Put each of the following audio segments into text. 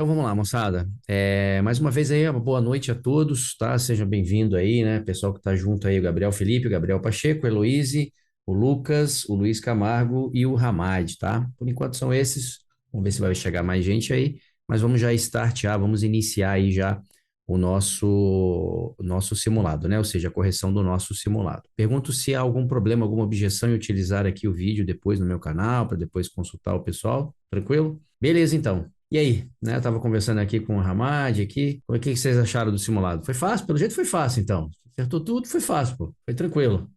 Então vamos lá, moçada. Mais uma vez aí, uma boa noite a todos, tá? Seja bem-vindo aí, né? Pessoal que tá junto aí, o Gabriel Felipe, o Gabriel Pacheco, o Heloíse, o Lucas, o Luiz Camargo e o Hamad, tá? Por enquanto são esses. Vamos ver se vai chegar mais gente aí, mas vamos já startear, vamos iniciar aí já o nosso simulado, né? Ou seja, a correção do nosso simulado. Pergunto se há algum problema, alguma objeção em utilizar aqui o vídeo depois no meu canal, para depois consultar o pessoal. Tranquilo? Beleza, então. E aí, né? Eu tava conversando aqui com o Hamad aqui. O que vocês acharam do simulado? Foi fácil? Pelo jeito foi fácil, então. Acertou tudo, foi fácil, pô. Foi tranquilo.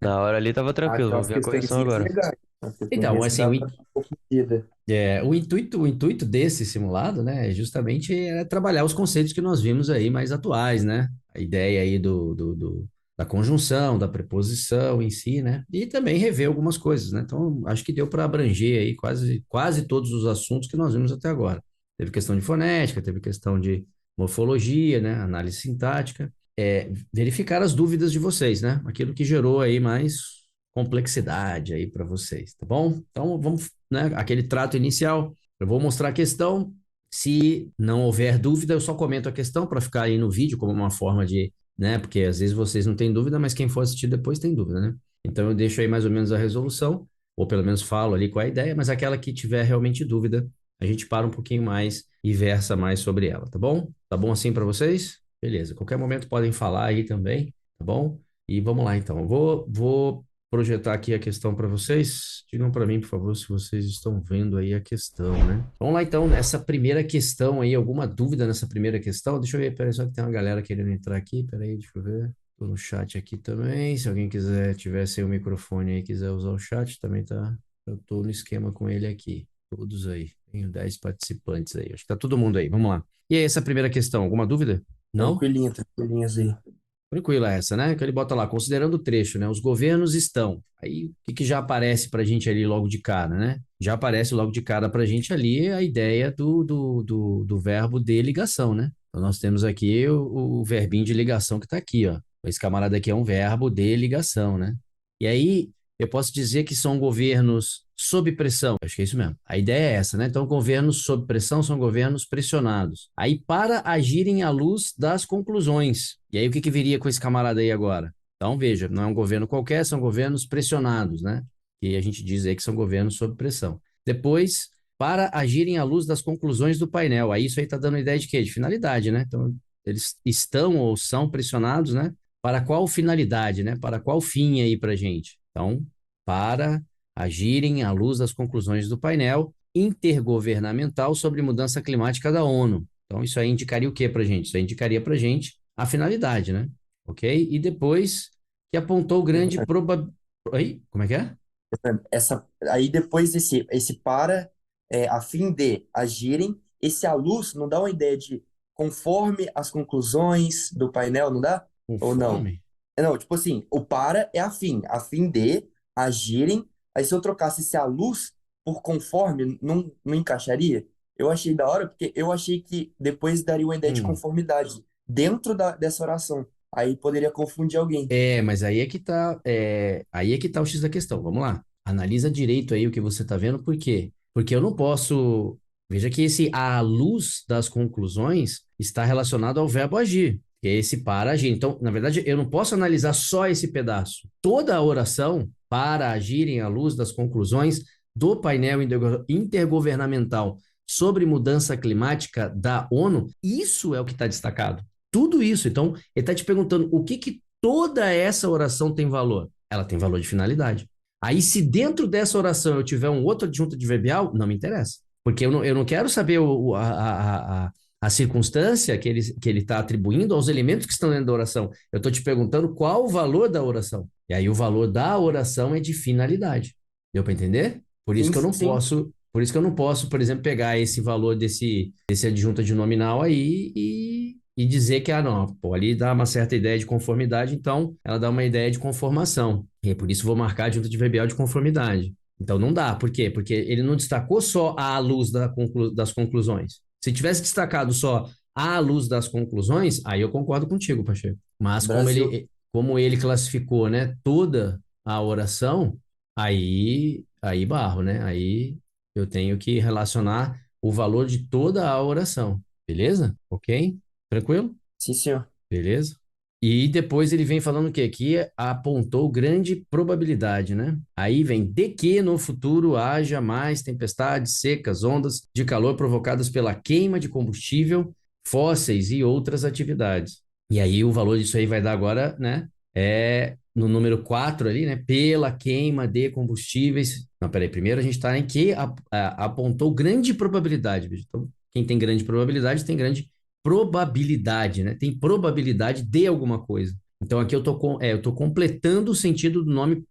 Na hora ali tava Ah, tranquilo, tem vou umas ver a correção questõezinhas agora. legais. Umas Então, questõezinhas que assim, dá para dar um pouco de vida. o intuito desse simulado, né, é justamente trabalhar os conceitos que nós vimos aí mais atuais, né? A ideia aí da conjunção, da preposição em si, né? E também rever algumas coisas, né? Então, acho que deu para abranger aí quase todos os assuntos que nós vimos até agora. Teve questão de fonética, teve questão de morfologia, né? Análise sintática. Verificar as dúvidas de vocês, né? Aquilo que gerou aí mais complexidade aí para vocês, tá bom? Então, vamos, né, aquele trato inicial. Eu vou mostrar a questão. Se não houver dúvida, eu só comento a questão para ficar aí no vídeo como uma forma de, né? Porque às vezes vocês não têm dúvida, mas quem for assistir depois tem dúvida, né? Então eu deixo aí mais ou menos a resolução, ou pelo menos falo ali qual é a ideia, mas aquela que tiver realmente dúvida, a gente para um pouquinho mais e versa mais sobre ela, tá bom? Tá bom assim para vocês? Beleza. Qualquer momento podem falar aí também, tá bom? E vamos lá então. Eu vou projetar aqui a questão para vocês. Digam para mim, por favor, se vocês estão vendo aí a questão, né? Vamos lá, então, nessa primeira questão aí, alguma dúvida nessa primeira questão? Deixa eu ver, peraí, só que tem uma galera querendo entrar aqui, peraí, deixa eu ver. Tô no chat aqui também, se alguém quiser, tiver sem o microfone aí, quiser usar o chat, também tá, eu tô no esquema com ele aqui, todos aí. Tenho 10 participantes aí, acho que tá todo mundo aí, vamos lá. E aí, essa primeira questão, alguma dúvida? Não? Tranquilinha, tranquilinhas aí. Tranquila essa, né? Que ele bota lá, considerando o trecho, né? Os governos estão. Aí, o que que já aparece para a gente ali logo de cara, né? Já aparece logo de cara para a gente ali a ideia do verbo de ligação, né? Então, nós temos aqui o verbinho de ligação que está aqui, ó. Esse camarada aqui é um verbo de ligação, né? E aí, eu posso dizer que são governos sob pressão. Acho que é isso mesmo. A ideia é essa, né? Então, governos sob pressão são governos pressionados. Aí, para agirem à luz das conclusões. E aí, o que que viria com esse camarada aí agora? Então, veja, não é um governo qualquer, são governos pressionados, né? E a gente diz aí que são governos sob pressão. Depois, para agirem à luz das conclusões do painel. Aí, isso aí está dando ideia de quê? De finalidade, né? Então, eles estão ou são pressionados, né? Para qual finalidade, né? Para qual fim aí para gente? Então, para agirem à luz das conclusões do painel intergovernamental sobre mudança climática da ONU. Então, isso aí indicaria o que para gente? Isso aí indicaria para gente a finalidade, né? Ok? E depois que apontou grande probabilidade. Aí, como é que é? Aí depois esse para, a fim de agirem, esse à luz não dá uma ideia de conforme as conclusões do painel, não dá? Ou não? Conforme? Não, tipo assim, o para é a fim de agirem. Aí se eu trocasse esse à luz por conforme, não encaixaria? Eu achei da hora, porque eu achei que depois daria uma ideia de Hum. conformidade dentro dessa oração. Aí poderia confundir alguém. Mas aí é que tá o X da questão. Vamos lá. Analisa direito aí o que você está vendo, por quê? Porque eu não posso. Veja que esse à luz das conclusões está relacionado ao verbo agir, que é esse para agir. Então, na verdade, eu não posso analisar só esse pedaço. Toda a oração para agirem à luz das conclusões do painel intergovernamental sobre mudança climática da ONU, isso é o que está destacado. Tudo isso. Então, ele está te perguntando o que que toda essa oração tem valor? Ela tem valor de finalidade. Aí, se dentro dessa oração eu tiver um outro adjunto adverbial, não me interessa. Porque eu não quero saber a circunstância que ele está atribuindo aos elementos que estão dentro da oração. Eu estou te perguntando qual o valor da oração. E aí, o valor da oração é de finalidade. Deu para entender? Por isso Sim, que eu não sim. posso. Por isso que eu não posso, por exemplo, pegar esse valor desse adjunto de nominal aí e dizer que, não, pô, ali dá uma certa ideia de conformidade, então ela dá uma ideia de conformação. E é por isso vou marcar adjunto adverbial de conformidade. Então não dá. Por quê? Porque ele não destacou só à luz das conclusões. Se tivesse destacado só à luz das conclusões, aí eu concordo contigo, Pacheco. Mas como Brasil. ele classificou, né, toda a oração, aí barro, né? Aí eu tenho que relacionar o valor de toda a oração. Beleza? Ok? Tranquilo? Sim, senhor. Beleza? E depois ele vem falando o quê? Que apontou grande probabilidade, né? Aí vem de que no futuro haja mais tempestades, secas, ondas de calor provocadas pela queima de combustível, fósseis e outras atividades. E aí o valor disso aí vai dar agora, né? É no número 4 ali, né? Pela queima de combustíveis. Não, peraí. Primeiro a gente está em que apontou grande probabilidade. Então, quem tem grande probabilidade tem grande probabilidade, né? Tem probabilidade de alguma coisa. Então aqui eu tô completando o sentido do nome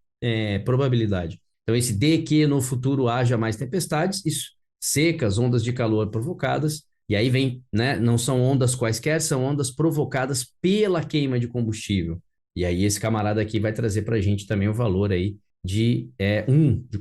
probabilidade. Então esse de que no futuro haja mais tempestades, isso, secas, ondas de calor provocadas, e aí vem, né? Não são ondas quaisquer, são ondas provocadas pela queima de combustível. E aí esse camarada aqui vai trazer para a gente também o valor aí de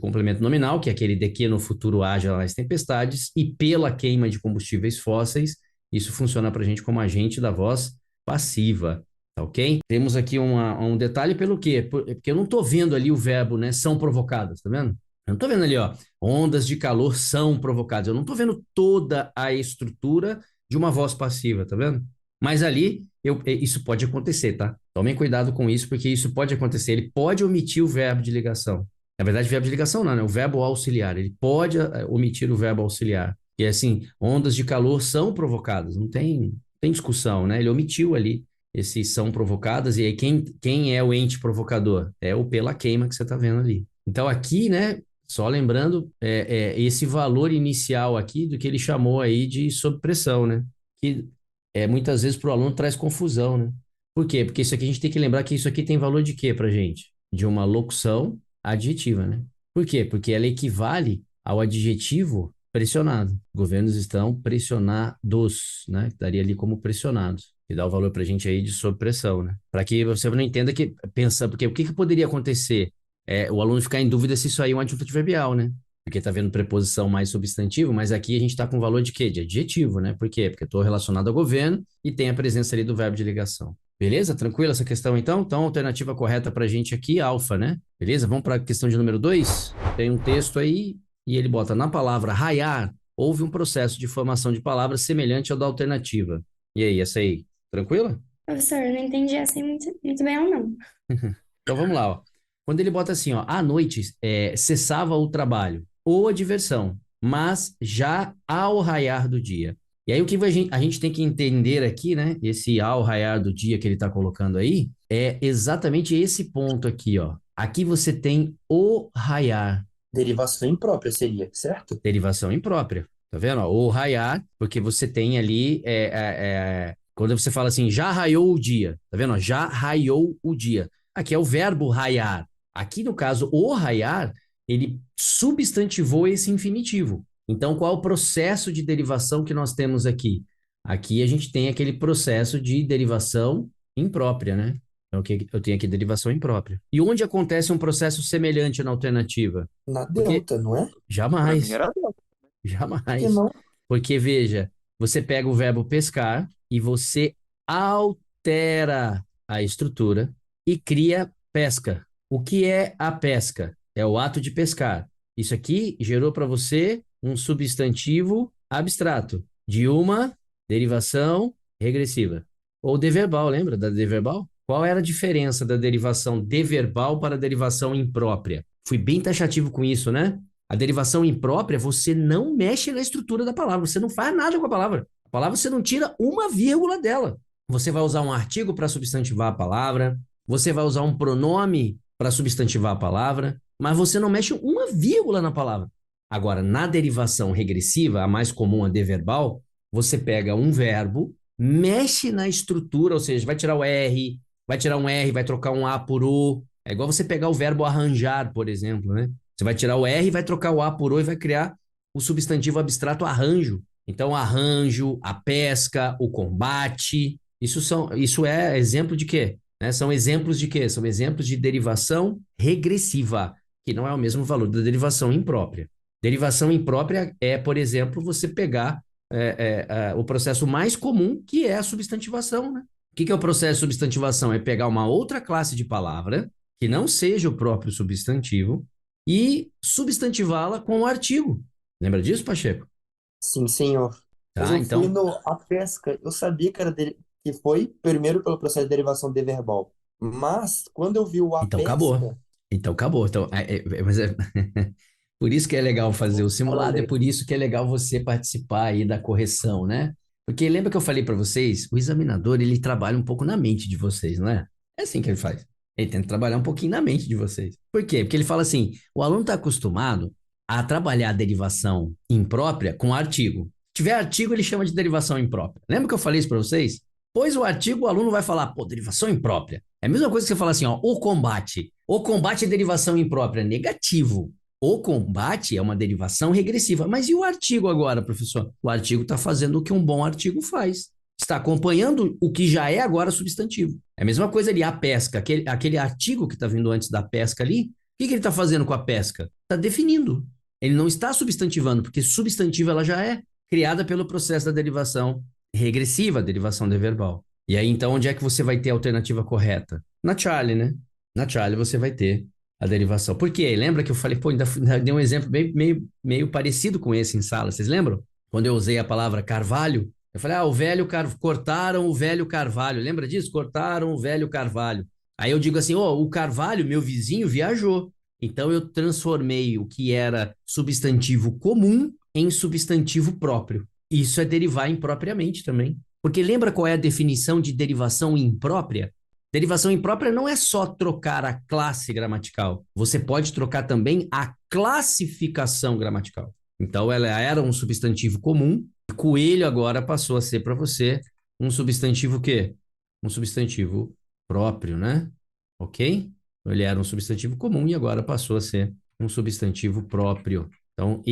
complemento nominal, que é aquele de que no futuro haja mais tempestades, e pela queima de combustíveis fósseis, isso funciona para a gente como agente da voz passiva, tá ok? Temos aqui um detalhe pelo quê? Porque eu não estou vendo ali o verbo, né? São provocadas, tá vendo? Eu não estou vendo ali, ó, ondas de calor são provocadas. Eu não estou vendo toda a estrutura de uma voz passiva, tá vendo? Mas ali, isso pode acontecer, tá? Tomem cuidado com isso, porque isso pode acontecer. Ele pode omitir o verbo de ligação. Na verdade, verbo de ligação não, né? O verbo auxiliar. Ele pode omitir o verbo auxiliar. E assim, ondas de calor são provocadas, não tem discussão, né? Ele omitiu ali esses são provocadas, e aí quem é o ente provocador? É o pela queima que você está vendo ali. Então aqui, né, só lembrando, esse valor inicial aqui do que ele chamou aí de sob pressão, né? Que muitas vezes para o aluno traz confusão, né? Por quê? Porque isso aqui a gente tem que lembrar que isso aqui tem valor de quê para gente? De uma locução adjetiva, né? Por quê? Porque ela equivale ao adjetivo pressionado. Governos estão pressionados, né? Daria ali como pressionados. E dá o valor para a gente aí de sob pressão, né? Para que você não entenda que, pensa, porque o que poderia acontecer? O aluno ficar em dúvida se isso aí é um adjunto adverbial, né? Porque tá vendo preposição mais substantivo, mas aqui a gente está com valor de quê? De adjetivo, né? Por quê? Porque estou relacionado ao governo e tem a presença ali do verbo de ligação. Beleza? Tranquila essa questão então? Então, a alternativa correta para a gente aqui, alfa, né? Beleza? Vamos para a questão de número 2. Tem um texto aí e ele bota na palavra raiar, houve um processo de formação de palavras semelhante ao da alternativa. E aí, essa aí, tranquila? Professor, eu não entendi assim muito bem, não. Então vamos lá, ó. Quando ele bota assim, ó, à noite cessava o trabalho ou a diversão, mas já ao raiar do dia. E aí o que a gente tem que entender aqui, né? Esse ao raiar do dia que ele está colocando aí, é exatamente esse ponto aqui, ó. Aqui você tem o raiar. Derivação imprópria seria, certo? Derivação imprópria. Tá vendo? Ó, o raiar, porque você tem ali. Quando você fala assim, já raiou o dia. Tá vendo? Ó, já raiou o dia. Aqui é o verbo raiar. Aqui, no caso, o raiar, ele substantivou esse infinitivo. Então, qual é o processo de derivação que nós temos aqui? Aqui a gente tem aquele processo de derivação imprópria, né? Então, eu tenho aqui derivação imprópria. E onde acontece um processo semelhante na alternativa? Na Porque delta, não é? Pra mim jamais, era delta. Por que jamais. não? Porque, veja, você pega o verbo pescar e você altera a estrutura e cria pesca. O que é a pesca? É o ato de pescar. Isso aqui gerou para você um substantivo abstrato de uma derivação regressiva. Ou deverbal, lembra da deverbal? Qual era a diferença da derivação deverbal para a derivação imprópria? Fui bem taxativo com isso, né? A derivação imprópria, você não mexe na estrutura da palavra, você não faz nada com a palavra. A palavra você não tira uma vírgula dela. Você vai usar um artigo para substantivar a palavra, você vai usar um pronome para substantivar a palavra, mas você não mexe uma vírgula na palavra. Agora, na derivação regressiva, a mais comum, a deverbal, você pega um verbo, mexe na estrutura, ou seja, vai tirar o R, vai tirar um R, vai trocar um A por O. É igual você pegar o verbo arranjar, por exemplo, né? Você vai tirar o R, vai trocar o A por O e vai criar o substantivo abstrato arranjo. Então, arranjo, a pesca, o combate, isso é exemplo de quê? Né? São exemplos de quê? São exemplos de derivação regressiva, que não é o mesmo valor da derivação imprópria. Derivação imprópria é, por exemplo, você pegar o processo mais comum, que é a substantivação, né? O que é o processo de substantivação? É pegar uma outra classe de palavra, que não seja o próprio substantivo, e substantivá-la com o artigo. Lembra disso, Pacheco? Sim, senhor. Mas tá? eu fui Então, no a pesca, eu sabia que era que foi primeiro pelo processo de derivação de verbal. Mas quando eu vi o a então acabou. pesca, Então acabou. Então, mas por isso que é legal fazer o simulado, é paralelo. por isso que é legal você participar aí da correção, né? Porque lembra que eu falei para vocês, o examinador, ele trabalha um pouco na mente de vocês, não é? É assim que ele faz. Ele tenta trabalhar um pouquinho na mente de vocês. Por quê? Porque ele fala assim, o aluno está acostumado a trabalhar a derivação imprópria com artigo. Se tiver artigo, ele chama de derivação imprópria. Lembra que eu falei isso para vocês? Pois o artigo, o aluno vai falar, pô, derivação imprópria. É a mesma coisa que você falar assim, ó, o combate. O combate é derivação imprópria, negativo. O combate é uma derivação regressiva. Mas e o artigo agora, professor? O artigo está fazendo o que um bom artigo faz. Está acompanhando o que já é agora substantivo. É a mesma coisa ali, a pesca. Aquele artigo que está vindo antes da pesca ali, o que ele está fazendo com a pesca? Está definindo. Ele não está substantivando, porque substantiva ela já é criada pelo processo da derivação regressiva, a derivação deverbal. E aí, então, onde é que você vai ter a alternativa correta? Na Charlie, né? Na Charlie você vai ter a derivação. Por quê? Lembra que eu falei, pô, ainda dei um exemplo meio parecido com esse em sala, vocês lembram? Quando eu usei a palavra carvalho, eu falei, cortaram o velho carvalho. Lembra disso? Cortaram o velho carvalho. Aí eu digo assim, o carvalho, meu vizinho, viajou. Então eu transformei o que era substantivo comum em substantivo próprio. Isso é derivar impropriamente também. Porque lembra qual é a definição de derivação imprópria? Derivação imprópria não é só trocar a classe gramatical. Você pode trocar também a classificação gramatical. Então, ela era um substantivo comum, e coelho agora passou a ser para você um substantivo o quê? Um substantivo próprio, né? Ok? Ele era um substantivo comum e agora passou a ser um substantivo próprio. Então,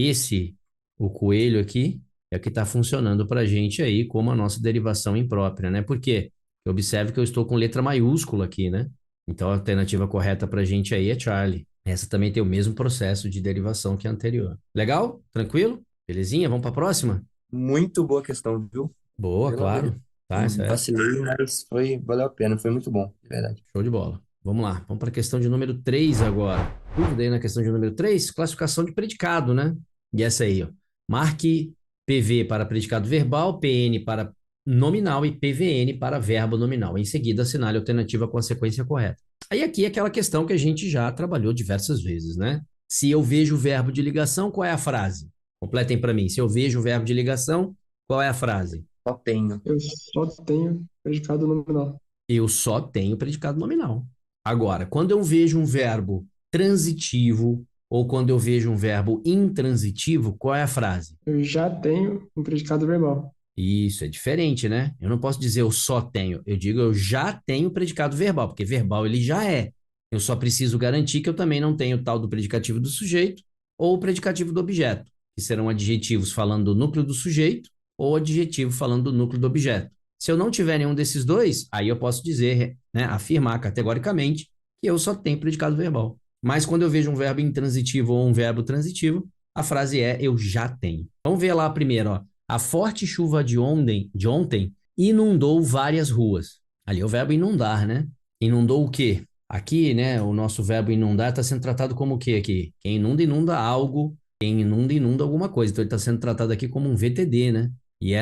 o coelho aqui, é o que está funcionando para a gente aí como a nossa derivação imprópria, né? Por quê? Observe que eu estou com letra maiúscula aqui, né? Então a alternativa correta para a gente aí é Charlie. Essa também tem o mesmo processo de derivação que a anterior. Legal? Tranquilo? Belezinha? Vamos para a próxima? Muito boa questão, viu? Boa, Pelo amor de claro. Deus. Tá, essa é Vacilei, mas valeu a pena, foi muito bom, de verdade. show de bola. Vamos lá, vamos para a questão de número 3 agora. Dúvida aí na questão de número 3? Classificação de predicado, né? E essa aí, ó. Marque PV para predicado verbal, PN para nominal e PVN para verbo nominal. Em seguida, assinale a alternativa com a sequência correta. Aí aqui é aquela questão que a gente já trabalhou diversas vezes, né? Se eu vejo o verbo de ligação, qual é a frase? Completem para mim. Se eu vejo o verbo de ligação, qual é a frase? Só tenho. Eu só tenho predicado nominal. Eu só tenho predicado nominal. Agora, quando eu vejo um verbo transitivo ou quando eu vejo um verbo intransitivo, qual é a frase? Eu já tenho um predicado verbal. Isso é diferente, né? Eu não posso dizer eu só tenho, eu digo eu já tenho predicado verbal, porque verbal ele já é. Eu só preciso garantir que eu também não tenho o tal do predicativo do sujeito ou o predicativo do objeto, que serão adjetivos falando do núcleo do sujeito ou adjetivo falando do núcleo do objeto. Se eu não tiver nenhum desses dois, aí eu posso dizer, né, afirmar categoricamente que eu só tenho predicado verbal. Mas quando eu vejo um verbo intransitivo ou um verbo transitivo, a frase é eu já tenho. Vamos ver lá primeiro, ó. A forte chuva de ontem inundou várias ruas. Ali é o verbo inundar, né? Inundou o quê? Aqui, né, o nosso verbo inundar está sendo tratado como o quê aqui? Quem inunda, inunda algo. Quem inunda, inunda alguma coisa. Então ele está sendo tratado aqui como um VTD, né? E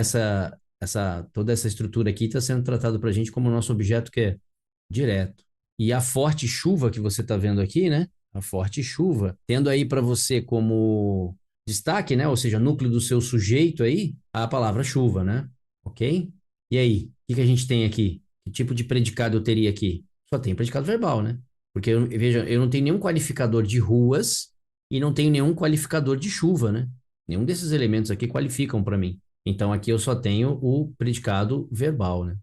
toda essa estrutura aqui está sendo tratado para a gente como o nosso objeto que é direto. E a forte chuva que você está vendo aqui, né? A forte chuva, tendo aí para você como destaque, né? Ou seja, núcleo do seu sujeito aí, a palavra chuva, né? Ok? E aí, o que a gente tem aqui? Que tipo de predicado eu teria aqui? Só tem predicado verbal, né? Porque, veja, eu não tenho nenhum qualificador de ruas e não tenho nenhum qualificador de chuva, né? Nenhum desses elementos aqui qualificam para mim. Então, aqui eu só tenho o predicado verbal, né?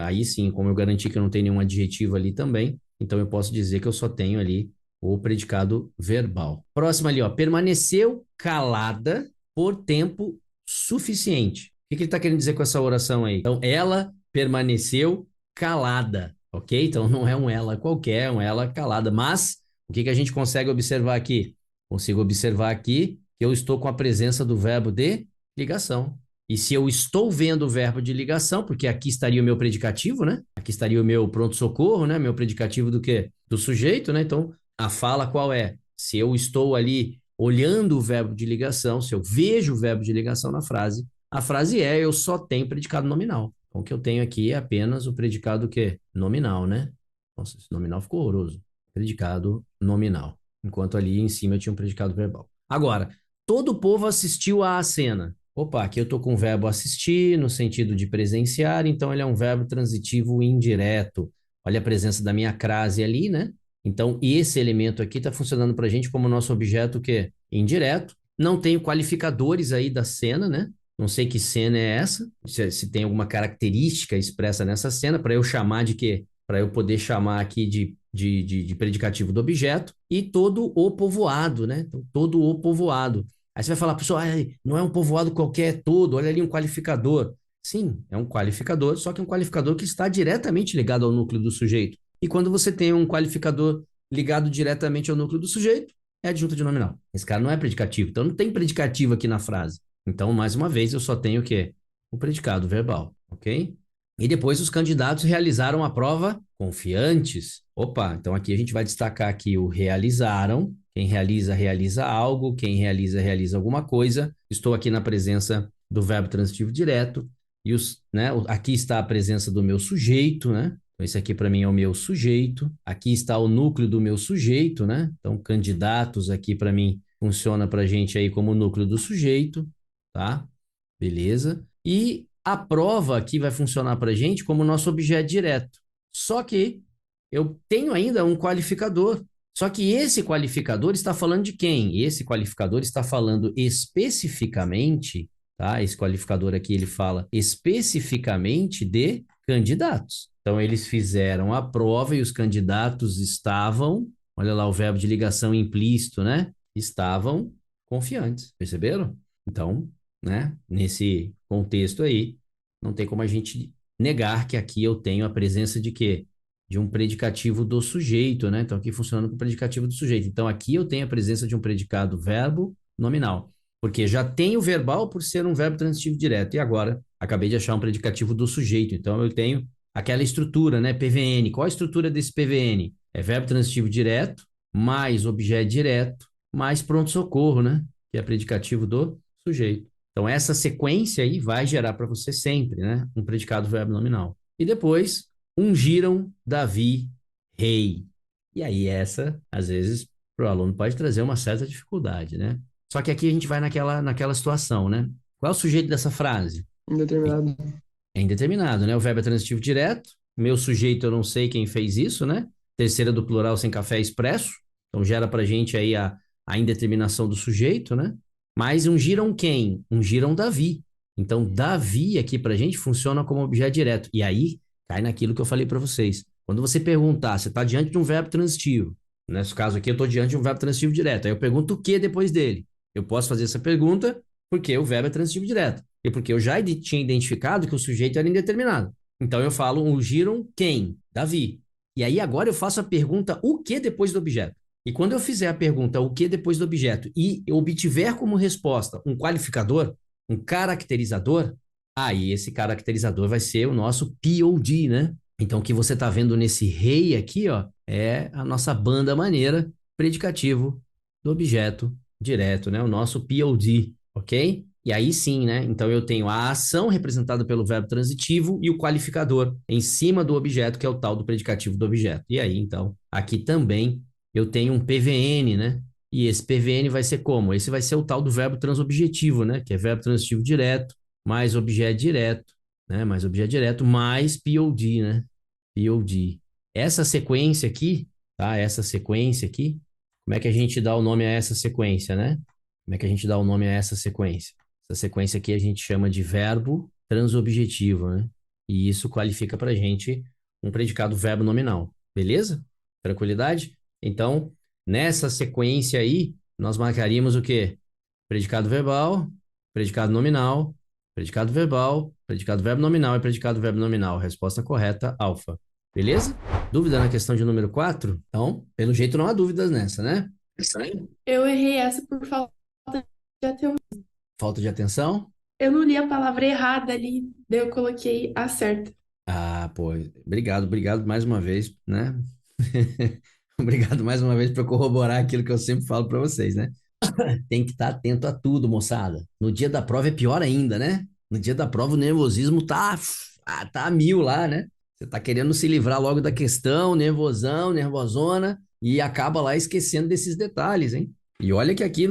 Aí sim, como eu garanti que eu não tenho nenhum adjetivo ali também, então eu posso dizer que eu só tenho ali o predicado verbal. Próximo ali, ó. Permaneceu calada por tempo suficiente. O que ele está querendo dizer com essa oração aí? Então, ela permaneceu calada, ok? Então, não é um ela qualquer, é um ela calada. Mas, o que a gente consegue observar aqui? Consigo observar aqui que eu estou com a presença do verbo de ligação. E se eu estou vendo o verbo de ligação, porque aqui estaria o meu predicativo, né? Aqui estaria o meu pronto-socorro, né? Meu predicativo do quê? Do sujeito, né? Então, a fala qual é? Se eu estou ali olhando o verbo de ligação, se eu vejo o verbo de ligação na frase, a frase é eu só tenho predicado nominal. Então, o que eu tenho aqui é apenas o predicado o quê? Nominal, né? Nossa, esse nominal ficou horroroso. Predicado nominal. Enquanto ali em cima eu tinha um predicado verbal. Agora, todo o povo assistiu à cena. Opa, aqui eu estou com o verbo assistir, no sentido de presenciar, então ele é um verbo transitivo indireto. Olha a presença da minha crase ali, né? Então, esse elemento aqui está funcionando para a gente como nosso objeto que é indireto. Não tenho qualificadores aí da cena, né? Não sei que cena é essa, se tem alguma característica expressa nessa cena, para eu chamar de quê? Para eu poder chamar aqui de predicativo do objeto, e todo o povoado, né? Então, todo o povoado. Aí você vai falar, pessoal, não é um povoado qualquer, é todo, olha ali um qualificador. Sim, é um qualificador, só que é um qualificador que está diretamente ligado ao núcleo do sujeito. E quando você tem um qualificador ligado diretamente ao núcleo do sujeito, é adjunto de nominal. Esse cara não é predicativo, então não tem predicativo aqui na frase. Então, mais uma vez, eu só tenho o quê? O predicado verbal, ok? E depois os candidatos realizaram a prova confiantes. Opa, então aqui a gente vai destacar aqui o realizaram. Quem realiza, realiza algo. Quem realiza, realiza alguma coisa. Estou aqui na presença do verbo transitivo direto. E aqui está a presença do meu sujeito, né? Então, esse aqui para mim é o meu sujeito. Aqui está o núcleo do meu sujeito, né? Então, candidatos aqui para mim funciona para a gente aí como núcleo do sujeito, tá? Beleza? E a prova aqui vai funcionar para a gente como nosso objeto direto. Só que eu tenho ainda um qualificador. Só que esse qualificador está falando de quem? Esse qualificador está falando especificamente, tá? Esse qualificador aqui ele fala especificamente de candidatos. Então eles fizeram a prova e os candidatos estavam, olha lá o verbo de ligação implícito, né? Estavam confiantes, perceberam? Então, né? Nesse contexto aí, não tem como a gente negar que aqui eu tenho a presença de quê? De um predicativo do sujeito, né? Então, aqui funcionando com o predicativo do sujeito. Então, aqui eu tenho a presença de um predicado verbo nominal, porque já tenho verbal por ser um verbo transitivo direto. E agora, acabei de achar um predicativo do sujeito. Então, eu tenho aquela estrutura, né? PVN. Qual a estrutura desse PVN? É verbo transitivo direto, mais objeto direto, mais pronto-socorro, né? Que é predicativo do sujeito. Então, essa sequência aí vai gerar para você sempre, né? Um predicado verbo nominal. E depois, ungiram Davi rei. E aí, essa, às vezes, para o aluno pode trazer uma certa dificuldade, né? Só que aqui a gente vai naquela situação, né? Qual é o sujeito dessa frase? Indeterminado. É indeterminado, né? O verbo é transitivo direto. Meu sujeito, eu não sei quem fez isso, né? Terceira do plural sem café expresso. Então, gera para a gente aí a indeterminação do sujeito, né? Mas ungiram quem? Ungiram Davi. Então, Davi aqui para a gente funciona como objeto direto. E aí, cai naquilo que eu falei para vocês. Quando você perguntar, você está diante de um verbo transitivo. Nesse caso aqui, eu estou diante de um verbo transitivo direto. Aí eu pergunto o que depois dele? Eu posso fazer essa pergunta porque o verbo é transitivo direto. E porque eu já tinha identificado que o sujeito era indeterminado. Então eu falo, ungiram quem? Davi. E aí agora eu faço a pergunta, o que depois do objeto? E quando eu fizer a pergunta, o que depois do objeto, e eu obtiver como resposta um qualificador, um caracterizador, aí esse caracterizador vai ser o nosso POD, né? Então o que você está vendo nesse rei aqui, ó, é a nossa banda maneira, predicativo do objeto direto, né? O nosso POD, ok? E aí sim, né? Então eu tenho a ação representada pelo verbo transitivo e o qualificador em cima do objeto, que é o tal do predicativo do objeto. E aí, então, aqui também eu tenho um PVN, né? E esse PVN vai ser como? Esse vai ser o tal do verbo transobjetivo, né? Que é verbo transitivo direto, mais objeto direto, né? Mais objeto direto, mais POD, né? POD. Essa sequência aqui, tá? Essa sequência aqui, como é que a gente dá o nome a essa sequência, né? Como é que a gente dá o nome a essa sequência? Essa sequência aqui a gente chama de verbo transobjetivo, né? E isso qualifica para a gente um predicado verbo nominal. Beleza? Tranquilidade? Então, nessa sequência aí, nós marcaríamos o quê? Predicado verbal, predicado nominal, predicado verbal, predicado verbo nominal e predicado verbo nominal. Resposta correta, alfa. Beleza? Dúvida na questão de número 4? Então, pelo jeito não há dúvidas nessa, né? Eu errei essa por falta de atenção. Falta de atenção? Eu não li a palavra errada ali, daí eu coloquei a certa. Ah, pô, obrigado mais uma vez, né? Obrigado mais uma vez por corroborar aquilo que eu sempre falo para vocês, né? Tem que estar atento a tudo, moçada. No dia da prova é pior ainda, né? No dia da prova o nervosismo tá a mil lá, né? Você tá querendo se livrar logo da questão, nervosão, nervosona, e acaba lá esquecendo desses detalhes, hein? E olha que aqui,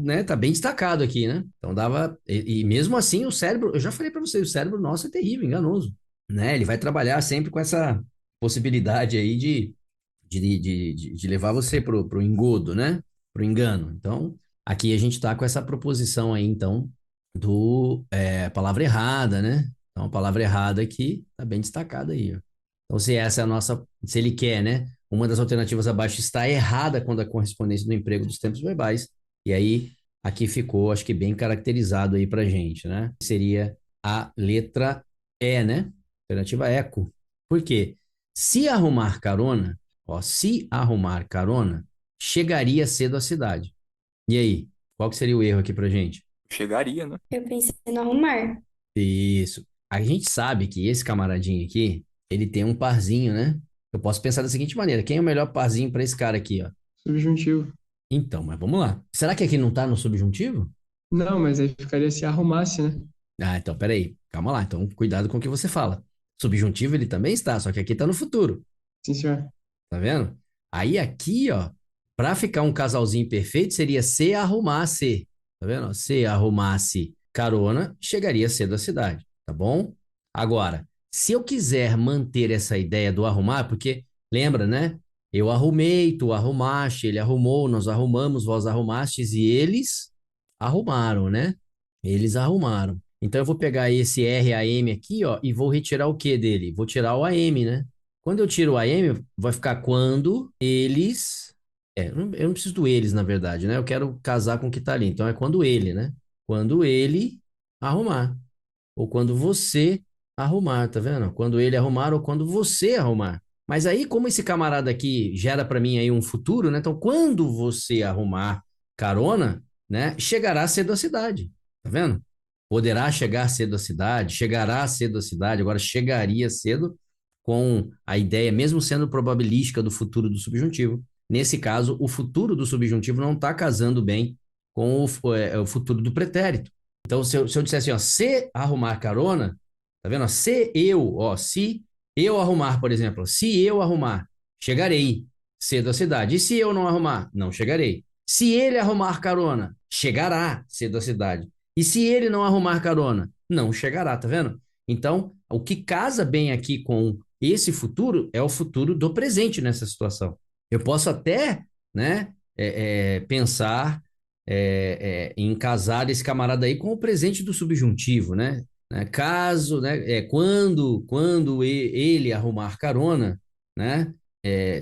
né, tá bem destacado aqui, né? Então dava. E mesmo assim, o cérebro, eu já falei pra vocês, o cérebro nosso é terrível, enganoso, né? Ele vai trabalhar sempre com essa possibilidade aí de levar você pro engodo, né? Pro engano. Então, aqui a gente está com essa proposição aí, então, palavra errada, né? Então, a palavra errada aqui está bem destacada aí, ó. Então, se essa é a nossa, se ele quer, né? Uma das alternativas abaixo está errada quando a correspondência do emprego dos tempos verbais. E aí, aqui ficou, acho que bem caracterizado aí pra gente, né? Seria a letra E, né? Alternativa eco. Por quê? Se arrumar carona, ó, se arrumar carona, chegaria cedo à cidade. E aí, qual que seria o erro aqui pra gente? Chegaria, né? Eu pensei no arrumar. Isso. A gente sabe que esse camaradinho aqui, ele tem um parzinho, né? Eu posso pensar da seguinte maneira: quem é o melhor parzinho para esse cara aqui, ó? Subjuntivo. Então, mas vamos lá. Será que aqui não tá no subjuntivo? Não, mas aí ficaria se arrumasse, né? Ah, então, peraí. Calma lá. Então, cuidado com o que você fala. Subjuntivo ele também está, só que aqui tá no futuro. Sim, senhor. Tá vendo? Aí aqui, ó, pra ficar um casalzinho perfeito, seria se arrumasse. Tá vendo? Se arrumasse carona, chegaria cedo à cidade, tá bom? Agora, se eu quiser manter essa ideia do arrumar, porque lembra, né? Eu arrumei, tu arrumaste, ele arrumou, nós arrumamos, vós arrumastes e eles arrumaram, né? Eles arrumaram. Então eu vou pegar esse RAM aqui, ó, e vou retirar o que dele? Vou tirar o AM, né? Quando eu tiro o AM, vai ficar quando eles. Eu não preciso do eles, na verdade, né? Eu quero casar com o que tá ali. Então é quando ele, né? Quando ele arrumar. Ou quando você arrumar, tá vendo? Quando ele arrumar ou quando você arrumar. Mas aí, como esse camarada aqui gera para mim aí um futuro, né? Então, quando você arrumar carona, né? Chegará cedo à cidade. Tá vendo? Poderá chegar cedo à cidade, chegará cedo à cidade, agora chegaria cedo com a ideia, mesmo sendo probabilística do futuro do subjuntivo. Nesse caso, o futuro do subjuntivo não está casando bem com o futuro do pretérito. Então, se eu disser assim, ó, se arrumar carona, tá vendo? Se eu arrumar, por exemplo, se eu arrumar, chegarei cedo à cidade. E se eu não arrumar, não chegarei. Se ele arrumar carona, chegará cedo à cidade. E se ele não arrumar carona, não chegará, tá vendo? Então, o que casa bem aqui com esse futuro é o futuro do presente nessa situação. Eu posso até, né, pensar em casar esse camarada aí com o presente do subjuntivo, né? Caso, né, quando ele arrumar carona, né,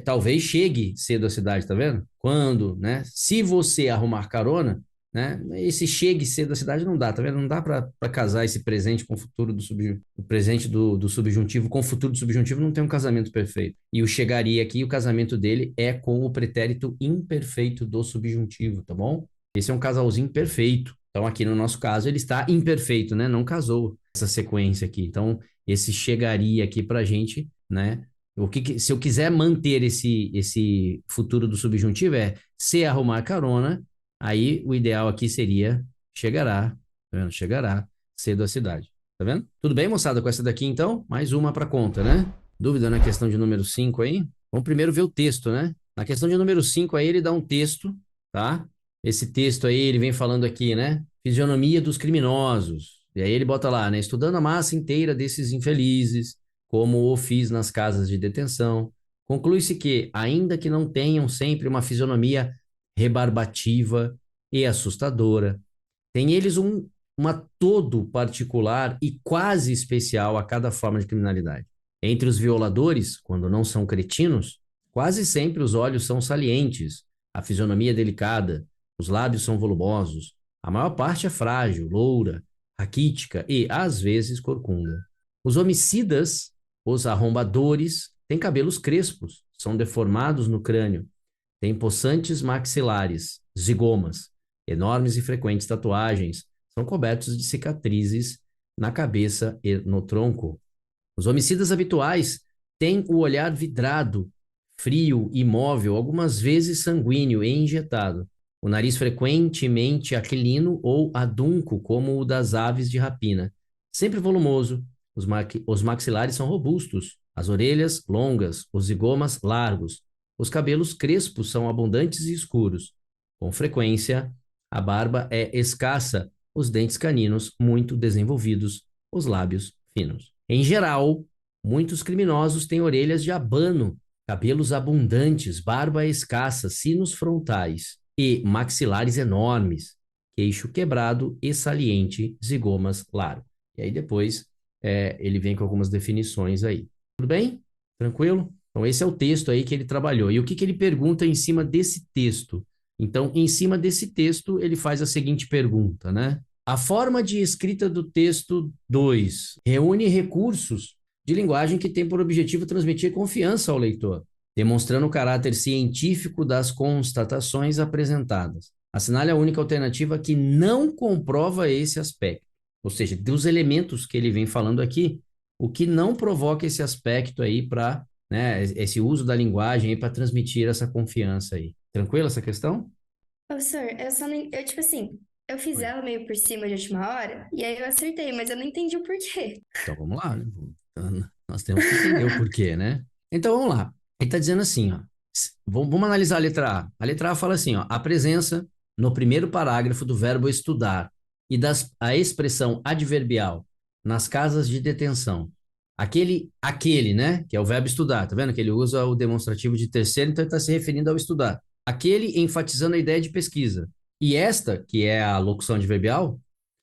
talvez chegue cedo à cidade, tá vendo? Quando, né? Se você arrumar carona, né? Esse chegue cedo à cidade não dá, tá vendo? Não dá para casar esse presente com o futuro do subjuntivo, o presente do subjuntivo com o futuro do subjuntivo não tem um casamento perfeito. E o chegaria aqui, o casamento dele é com o pretérito imperfeito do subjuntivo, tá bom? Esse é um casalzinho perfeito. Então, aqui no nosso caso, ele está imperfeito, né? Não casou essa sequência aqui. Então, esse chegaria aqui pra gente, né? Se eu quiser manter esse futuro do subjuntivo se arrumar carona, aí o ideal aqui seria chegará, tá vendo? Chegará cedo à cidade. Tá vendo? Tudo bem, moçada, com essa daqui então? Mais uma para conta, né? Dúvida na questão de número 5 aí? Vamos primeiro ver o texto, né? Na questão de número 5 aí ele dá um texto, tá? Esse texto aí ele vem falando aqui, né? Fisionomia dos criminosos. E aí ele bota lá, né? Estudando a massa inteira desses infelizes, como o fiz nas casas de detenção, conclui-se que, ainda que não tenham sempre uma fisionomia rebarbativa e assustadora, tem eles uma todo particular e quase especial a cada forma de criminalidade. Entre os violadores, quando não são cretinos, quase sempre os olhos são salientes, a fisionomia é delicada, os lábios são volumosos, a maior parte é frágil, loura, raquítica e, às vezes, corcunda. Os homicidas, os arrombadores, têm cabelos crespos, são deformados no crânio, têm possantes maxilares, zigomas, enormes e frequentes tatuagens, são cobertos de cicatrizes na cabeça e no tronco. Os homicidas habituais têm o olhar vidrado, frio, imóvel, algumas vezes sanguíneo e injetado. O nariz frequentemente aquilino ou adunco, como o das aves de rapina. Sempre volumoso, os maxilares são robustos, as orelhas longas, os zigomas largos. Os cabelos crespos são abundantes e escuros. Com frequência, a barba é escassa, os dentes caninos muito desenvolvidos, os lábios finos. Em geral, muitos criminosos têm orelhas de abano, cabelos abundantes, barba escassa, sinos frontais e maxilares enormes, queixo quebrado e saliente, zigomas largos. E aí depois ele vem com algumas definições aí. Tudo bem? Tranquilo? Então esse é o texto aí que ele trabalhou. E o que que ele pergunta em cima desse texto? Então, em cima desse texto, ele faz a seguinte pergunta, né? A forma de escrita do texto 2 reúne recursos de linguagem que tem por objetivo transmitir confiança ao leitor, demonstrando o caráter científico das constatações apresentadas. Assinale a única alternativa que não comprova esse aspecto. Ou seja, dos elementos que ele vem falando aqui, o que não provoca esse aspecto aí para, né, esse uso da linguagem aí para transmitir essa confiança aí. Tranquilo essa questão? Professor, eu só não. Eu, tipo assim, eu fiz ela meio por cima de última hora, e aí eu acertei, mas eu não entendi o porquê. Então vamos lá, né? Nós temos que entender o porquê, né? Então vamos lá. Ele está dizendo assim, ó. Vamos analisar a letra A. A letra A fala assim, ó. A presença no primeiro parágrafo do verbo estudar e a expressão adverbial nas casas de detenção. Aquele, né? Que é o verbo estudar, tá vendo? Que ele usa o demonstrativo de terceiro, então ele está se referindo ao estudar. Aquele enfatizando a ideia de pesquisa. E esta, que é a locução adverbial,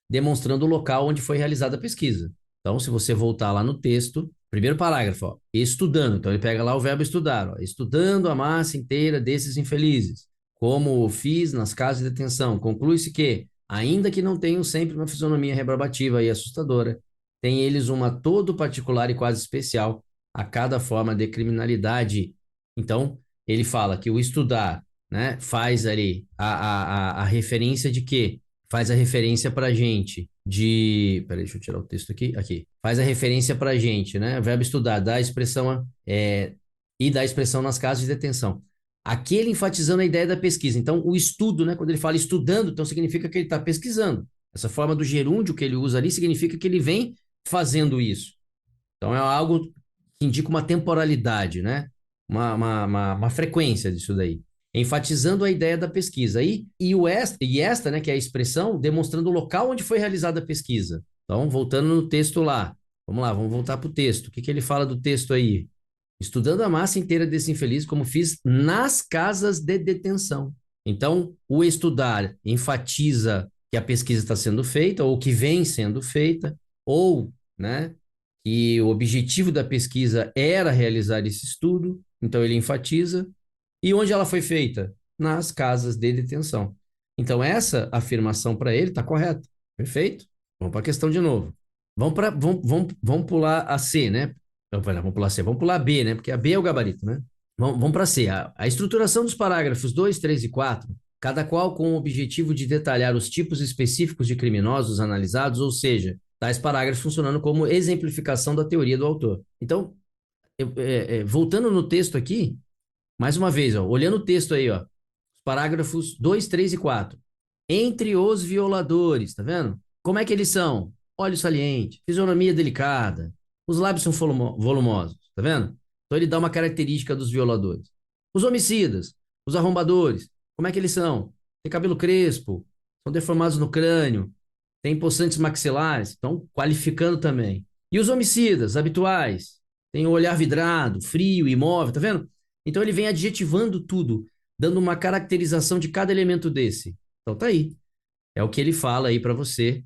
demonstrando o local onde foi realizada a pesquisa. Então, se você voltar lá no texto, primeiro parágrafo, ó, estudando. Então, ele pega lá o verbo estudar, ó, estudando a massa inteira desses infelizes, como fiz nas casas de detenção. Conclui-se que, ainda que não tenham sempre uma fisionomia rebarbativa e assustadora, têm eles uma todo particular e quase especial a cada forma de criminalidade. Então, ele fala que o estudar, né, faz ali a referência de quê? Faz a referência para a gente de. Peraí, deixa eu tirar o texto aqui. Aqui. Faz a referência para a gente, né? O verbo estudar, dá a expressão e dá a expressão nas casas de detenção. Aquele enfatizando a ideia da pesquisa. Então, o estudo, né? Quando ele fala estudando, então significa que ele está pesquisando. Essa forma do gerúndio que ele usa ali significa que ele vem fazendo isso. Então, é algo que indica uma temporalidade, né? Uma frequência disso daí enfatizando a ideia da pesquisa. Esta, né, que é a expressão, demonstrando o local onde foi realizada a pesquisa. Então, voltando no texto lá. Vamos lá, vamos voltar para o texto. O que que ele fala do texto aí? Estudando a massa inteira desse infeliz, como fiz nas casas de detenção. Então, o estudar enfatiza que a pesquisa está sendo feita, ou que vem sendo feita, ou, né, que o objetivo da pesquisa era realizar esse estudo, então ele enfatiza. E onde ela foi feita? Nas casas de detenção. Então, essa afirmação para ele está correta. Perfeito? Vamos para a questão de novo. Vamos pular a C, né? Vamos pular a C, vamos pular a B, né? Porque a B é o gabarito, né? Vamos para C. A estruturação dos parágrafos 2, 3 e 4, cada qual com o objetivo de detalhar os tipos específicos de criminosos analisados, ou seja, tais parágrafos funcionando como exemplificação da teoria do autor. Então, voltando no texto aqui, mais uma vez, ó, olhando o texto aí, ó, os parágrafos 2, 3 e 4. Entre os violadores, tá vendo? Como é que eles são? Olho saliente, fisionomia delicada, os lábios são volumosos, tá vendo? Então ele dá uma característica dos violadores. Os homicidas, os arrombadores, como é que eles são? Tem cabelo crespo, são deformados no crânio, tem possantes maxilares, então qualificando também. E os homicidas habituais, tem o olhar vidrado, frio, imóvel, tá vendo? Então ele vem adjetivando tudo, dando uma caracterização de cada elemento desse. Então tá aí. É o que ele fala aí para você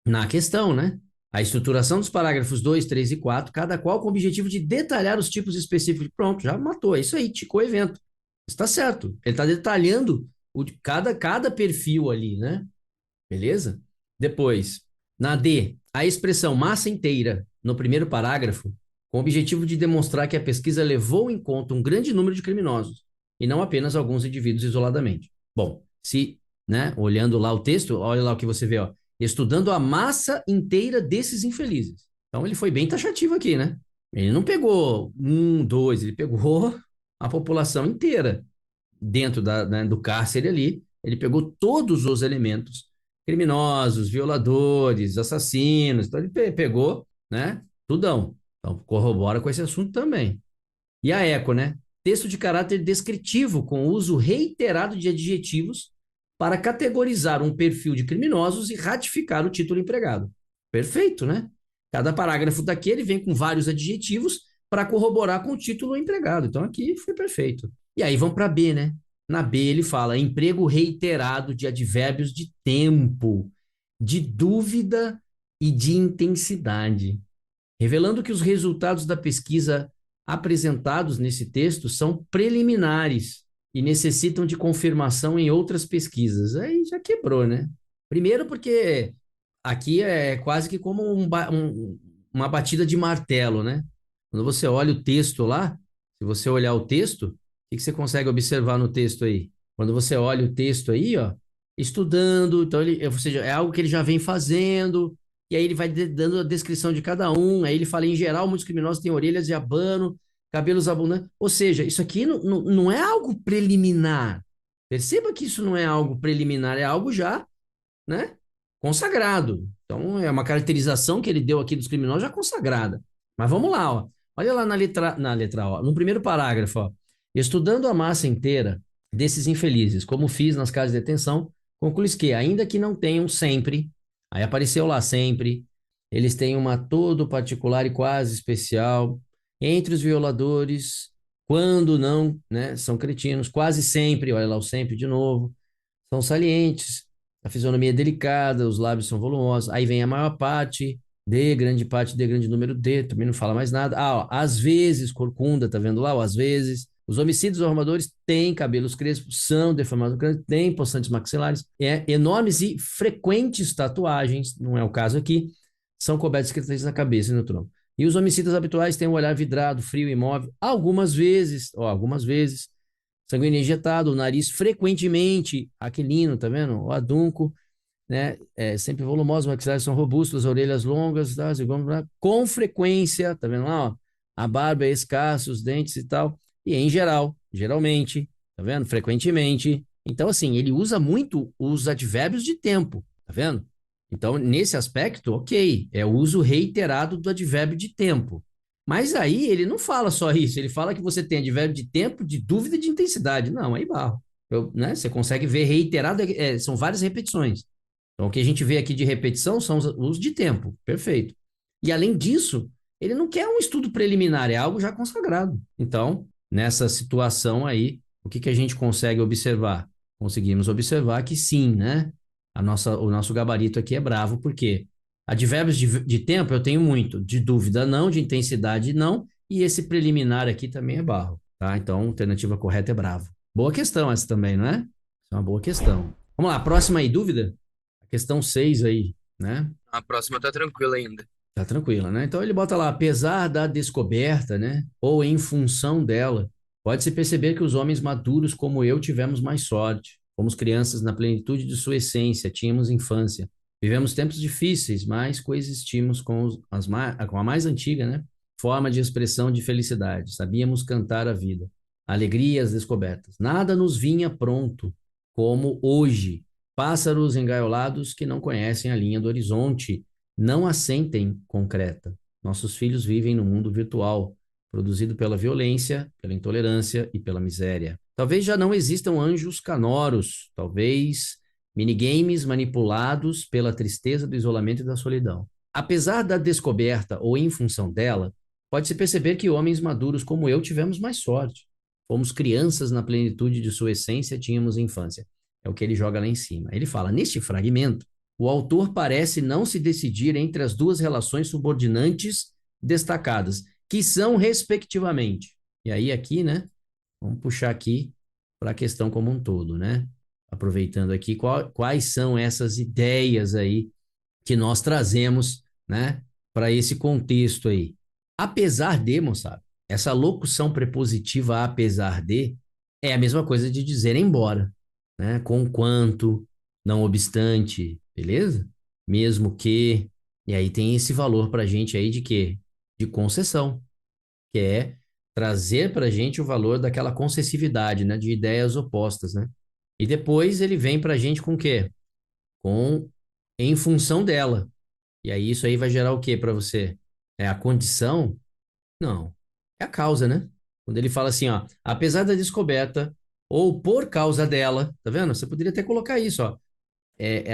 na questão, né? A estruturação dos parágrafos 2, 3 e 4, cada qual com o objetivo de detalhar os tipos específicos. Pronto, já matou. É isso aí, ticou o evento. Está certo. Ele está detalhando cada perfil ali, né? Beleza? Depois, na D, a expressão massa inteira, no primeiro parágrafo, com o objetivo de demonstrar que a pesquisa levou em conta um grande número de criminosos, e não apenas alguns indivíduos isoladamente. Bom, né, olhando lá o texto, olha lá o que você vê, ó, estudando a massa inteira desses infelizes. Então ele foi bem taxativo aqui, né? Ele não pegou 1, 2, ele pegou a população inteira. dentro né, do cárcere ali, ele pegou todos os elementos criminosos, violadores, assassinos, então ele pegou, né, tudão. Então corrobora com esse assunto também. E a eco, né? Texto de caráter descritivo com uso reiterado de adjetivos para categorizar um perfil de criminosos e ratificar o título empregado. Perfeito, né? Cada parágrafo daqui ele vem com vários adjetivos para corroborar com o título empregado. Então aqui foi perfeito. E aí vamos para B, né? Na B ele fala emprego reiterado de advérbios de tempo, de dúvida e de intensidade, revelando que os resultados da pesquisa apresentados nesse texto são preliminares e necessitam de confirmação em outras pesquisas. Aí já quebrou, né? Primeiro porque aqui é quase que como uma batida de martelo, né? Quando você olha o texto lá, se você olhar o texto, o que você consegue observar no texto aí? Quando você olha o texto aí, ó, estudando, então ou seja, é algo que ele já vem fazendo, e aí ele vai dando a descrição de cada um, aí ele fala, em geral, muitos criminosos têm orelhas de abano, cabelos abundantes, ou seja, isso aqui não é algo preliminar, perceba que isso não é algo preliminar, é algo já, né, consagrado, então é uma caracterização que ele deu aqui dos criminosos já consagrada, mas vamos lá, ó, olha lá na letra O, no primeiro parágrafo, ó, estudando a massa inteira desses infelizes, como fiz nas casas de detenção, conclui que, ainda que não tenham sempre, aí apareceu lá sempre, eles têm uma todo particular e quase especial entre os violadores, quando não, né, são cretinos, quase sempre, olha lá o sempre de novo, são salientes, a fisionomia é delicada, os lábios são volumosos, aí vem a maior parte, D, grande parte, D, grande número, D, também não fala mais nada. Ah, ó, às vezes, corcunda, tá vendo lá? Ó, às vezes, os homicídios ou armadores têm cabelos crespos, são deformados, têm possantes maxilares, enormes e frequentes tatuagens, não é o caso aqui, são cobertos de cicatrizes na cabeça e no tronco. E os homicidas habituais têm um olhar vidrado, frio e imóvel, algumas vezes, sanguíneo injetado, o nariz frequentemente aquilino, tá vendo? O adunco, né? Sempre volumosos, os maxilares são robustos, as orelhas longas, tá? Com frequência, tá vendo lá, ó? A barba é escassa, os dentes e tal. E em geral, geralmente, tá vendo? Frequentemente. Então, assim, ele usa muito os advérbios de tempo, tá vendo? Então, nesse aspecto, ok, é o uso reiterado do advérbio de tempo. Mas aí ele não fala só isso, ele fala que você tem advérbio de tempo, de dúvida e de intensidade. Não, aí barro. Né? Você consegue ver reiterado, são várias repetições. Então, o que a gente vê aqui de repetição são os usos de tempo, perfeito. E além disso, ele não quer um estudo preliminar, é algo já consagrado. Então, nessa situação aí, o que a gente consegue observar? Conseguimos observar que sim, né? O nosso gabarito aqui é bravo, porque advérbios de tempo eu tenho muito, de dúvida não, de intensidade não, e esse preliminar aqui também é barro, tá? Então, a alternativa correta é bravo. Boa questão essa também, não é? É uma boa questão. Vamos lá, próxima aí, dúvida? A questão 6 aí, né? A próxima tá tranquila ainda. Tá tranquila, né? Então ele bota lá, apesar da descoberta, né? Ou em função dela, pode-se perceber que os homens maduros como eu tivemos mais sorte. Fomos crianças na plenitude de sua essência, tínhamos infância. Vivemos tempos difíceis, mas coexistimos com a mais antiga, né? Forma de expressão de felicidade. Sabíamos cantar a vida. A alegria e as descobertas. Nada nos vinha pronto, como hoje. Pássaros engaiolados que não conhecem a linha do horizonte, não a sentem concreta. Nossos filhos vivem no mundo virtual, produzido pela violência, pela intolerância e pela miséria. Talvez já não existam anjos canoros, talvez minigames manipulados pela tristeza do isolamento e da solidão. Apesar da descoberta ou em função dela, pode-se perceber que homens maduros como eu tivemos mais sorte. Fomos crianças na plenitude de sua essência, tínhamos infância. É o que ele joga lá em cima. Ele fala, neste fragmento, o autor parece não se decidir entre as duas relações subordinantes destacadas, que são, respectivamente. E aí, aqui, né? Vamos puxar aqui para a questão como um todo, né? Aproveitando aqui, quais são essas ideias aí que nós trazemos, né? Para esse contexto aí. Apesar de, moçada, essa locução prepositiva apesar de é a mesma coisa de dizer embora, né? Conquanto, não obstante, beleza? Mesmo que, e aí tem esse valor para a gente aí de quê? De concessão, que é trazer para a gente o valor daquela concessividade, né? De ideias opostas, né? E depois ele vem para a gente com o quê? Com em função dela. E aí isso aí vai gerar o quê para você? É a condição? Não. É a causa, né? Quando ele fala assim, ó, apesar da descoberta ou por causa dela, tá vendo? Você poderia até colocar isso, ó.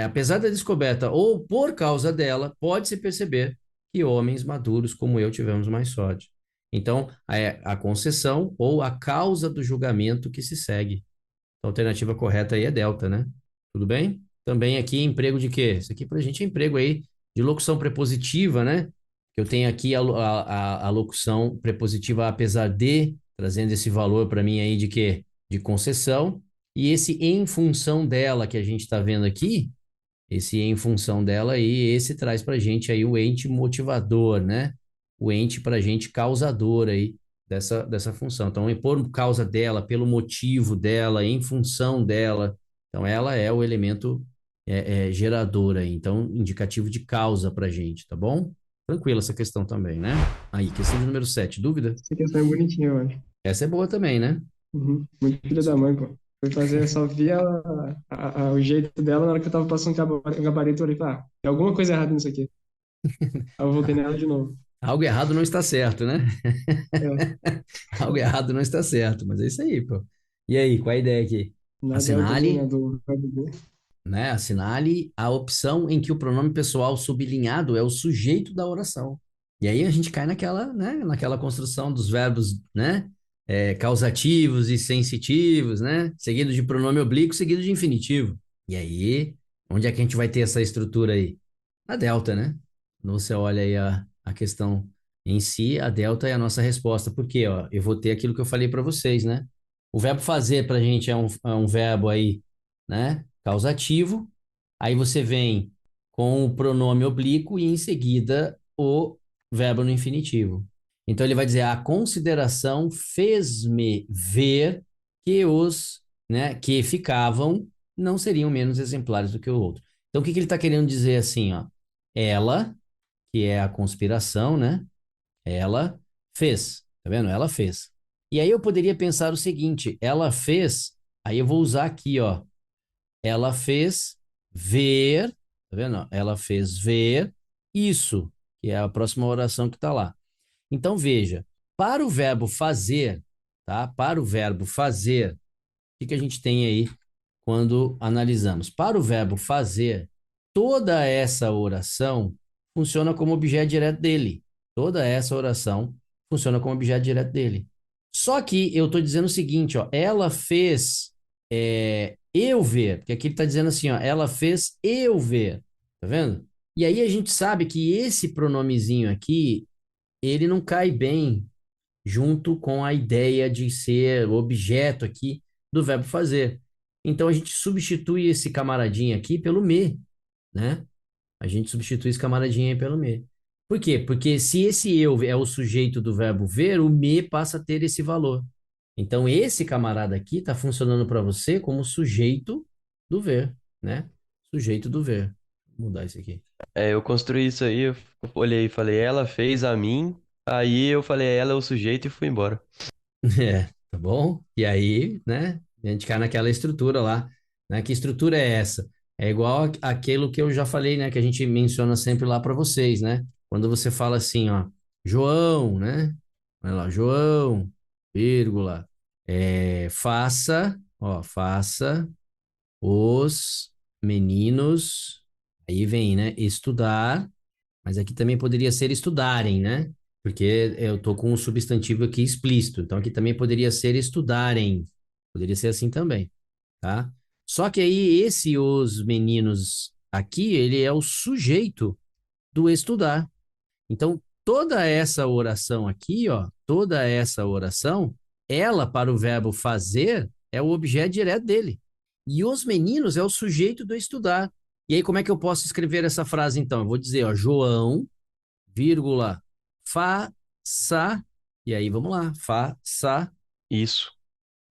Apesar da descoberta ou por causa dela, pode-se perceber que homens maduros como eu tivemos mais sorte. Então, é a concessão ou a causa do julgamento que se segue. A alternativa correta aí é delta, né? Tudo bem? Também aqui emprego de quê? Isso aqui pra gente é emprego aí de locução prepositiva, né? Eu tenho aqui a locução prepositiva apesar de, trazendo esse valor para mim aí de quê? De concessão. E esse em função dela que a gente está vendo aqui, esse em função dela aí, esse traz para a gente aí o ente motivador, né? O ente para a gente causador aí dessa função. Então, é por causa dela, pelo motivo dela, em função dela. Então, ela é o elemento gerador aí. Então, indicativo de causa para a gente, tá bom? Tranquila essa questão também, né? Aí, questão de número 7, dúvida? Essa questão é bonitinha, eu acho. Essa é boa também, né? Uhum. Muito filha da mãe, pô. Foi fazer, só via o jeito dela na hora que eu tava passando o gabarito, eu olhei, ah, tem alguma coisa errada nisso aqui. Aí eu voltei nela de novo. Algo errado não está certo, né? É, Algo errado não está certo, mas é isso aí, pô. E aí, qual é a ideia aqui? na delta ali, né, Assinale, do verbo do. né? Assinale a opção em que o pronome pessoal sublinhado é o sujeito da oração. E aí a gente cai naquela, né? Naquela construção dos verbos, né? Causativos e sensitivos, né? Seguido de pronome oblíquo, seguido de infinitivo. E aí, onde é que a gente vai ter essa estrutura aí? A delta, né? Quando você olha aí a questão em si, a delta é a nossa resposta. Por quê? Ó, eu vou ter aquilo que eu falei para vocês, né? O verbo fazer para a gente é um verbo aí, né? Causativo. Aí você vem com o pronome oblíquo e em seguida o verbo no infinitivo. Então ele vai dizer: a consideração fez-me ver que os, né, que ficavam não seriam menos exemplares do que o outro. Então o que que ele está querendo dizer assim, ó? Ela, que é a conspiração, né? Ela fez, tá vendo? Ela fez. E aí eu poderia pensar o seguinte: ela fez, aí eu vou usar aqui, ó. Ela fez ver, tá vendo? Ela fez ver isso, que é a próxima oração que está lá. Então veja, para o verbo fazer, tá? Para o verbo fazer, o que que a gente tem aí quando analisamos? Para o verbo fazer, toda essa oração funciona como objeto direto dele. Toda essa oração funciona como objeto direto dele. Só que eu estou dizendo o seguinte, ó, ela fez eu ver, porque aqui ele está dizendo assim, ó, ela fez eu ver, tá vendo? E aí a gente sabe que esse pronomezinho aqui, ele não cai bem junto com a ideia de ser objeto aqui do verbo fazer. Então a gente substitui esse camaradinho aqui pelo me, né? A gente substitui esse camaradinho aí pelo me. Por quê? Porque se esse eu é o sujeito do verbo ver, o me passa a ter esse valor. Então esse camarada aqui está funcionando para você como sujeito do ver, né? Sujeito do ver. Vou mudar isso aqui. Eu construí isso aí, eu olhei e falei, ela fez a mim, aí eu falei, ela é o sujeito e fui embora. Tá bom? E aí, né? A gente cai naquela estrutura lá, né? Que estrutura é essa? É igual aquilo que eu já falei, né? Que a gente menciona sempre lá para vocês, né? Quando você fala assim, ó, João, né? Olha lá, João, vírgula, faça os meninos, aí vem, né? Estudar, mas aqui também poderia ser estudarem, né? Porque eu tô com um substantivo aqui explícito, então aqui também poderia ser estudarem, poderia ser assim também, tá? Só que aí esse os meninos aqui, ele é o sujeito do estudar. Então toda essa oração aqui, ó, toda essa oração, ela para o verbo fazer é o objeto direto dele. E os meninos é o sujeito do estudar. E aí como é que eu posso escrever essa frase então? Eu vou dizer, ó, João, vírgula, faça, e aí vamos lá, faça Isso.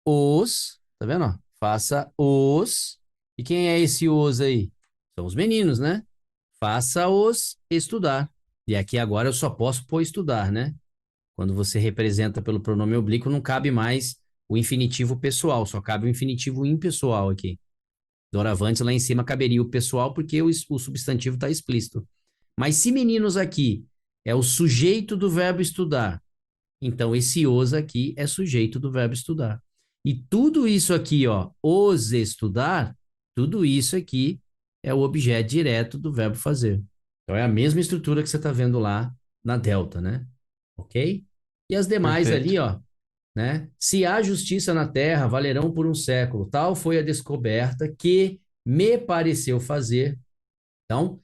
os, tá vendo? Ó? Faça os, e quem é esse os aí? São os meninos, né? Faça-os estudar. E aqui agora eu só posso pôr estudar, né? Quando você representa pelo pronome oblíquo, não cabe mais o infinitivo pessoal, só cabe o infinitivo impessoal aqui. Doravante, lá em cima caberia o pessoal, porque o substantivo está explícito. Mas se meninos aqui é o sujeito do verbo estudar, então esse os aqui é sujeito do verbo estudar. E tudo isso aqui, ó, os estudar, tudo isso aqui é o objeto direto do verbo fazer. Então é a mesma estrutura que você está vendo lá na delta, né? Ok? E as demais ali, Perfeito. ó, né? Se há justiça na terra, valerão por um século. Tal foi a descoberta que me pareceu fazer. Então,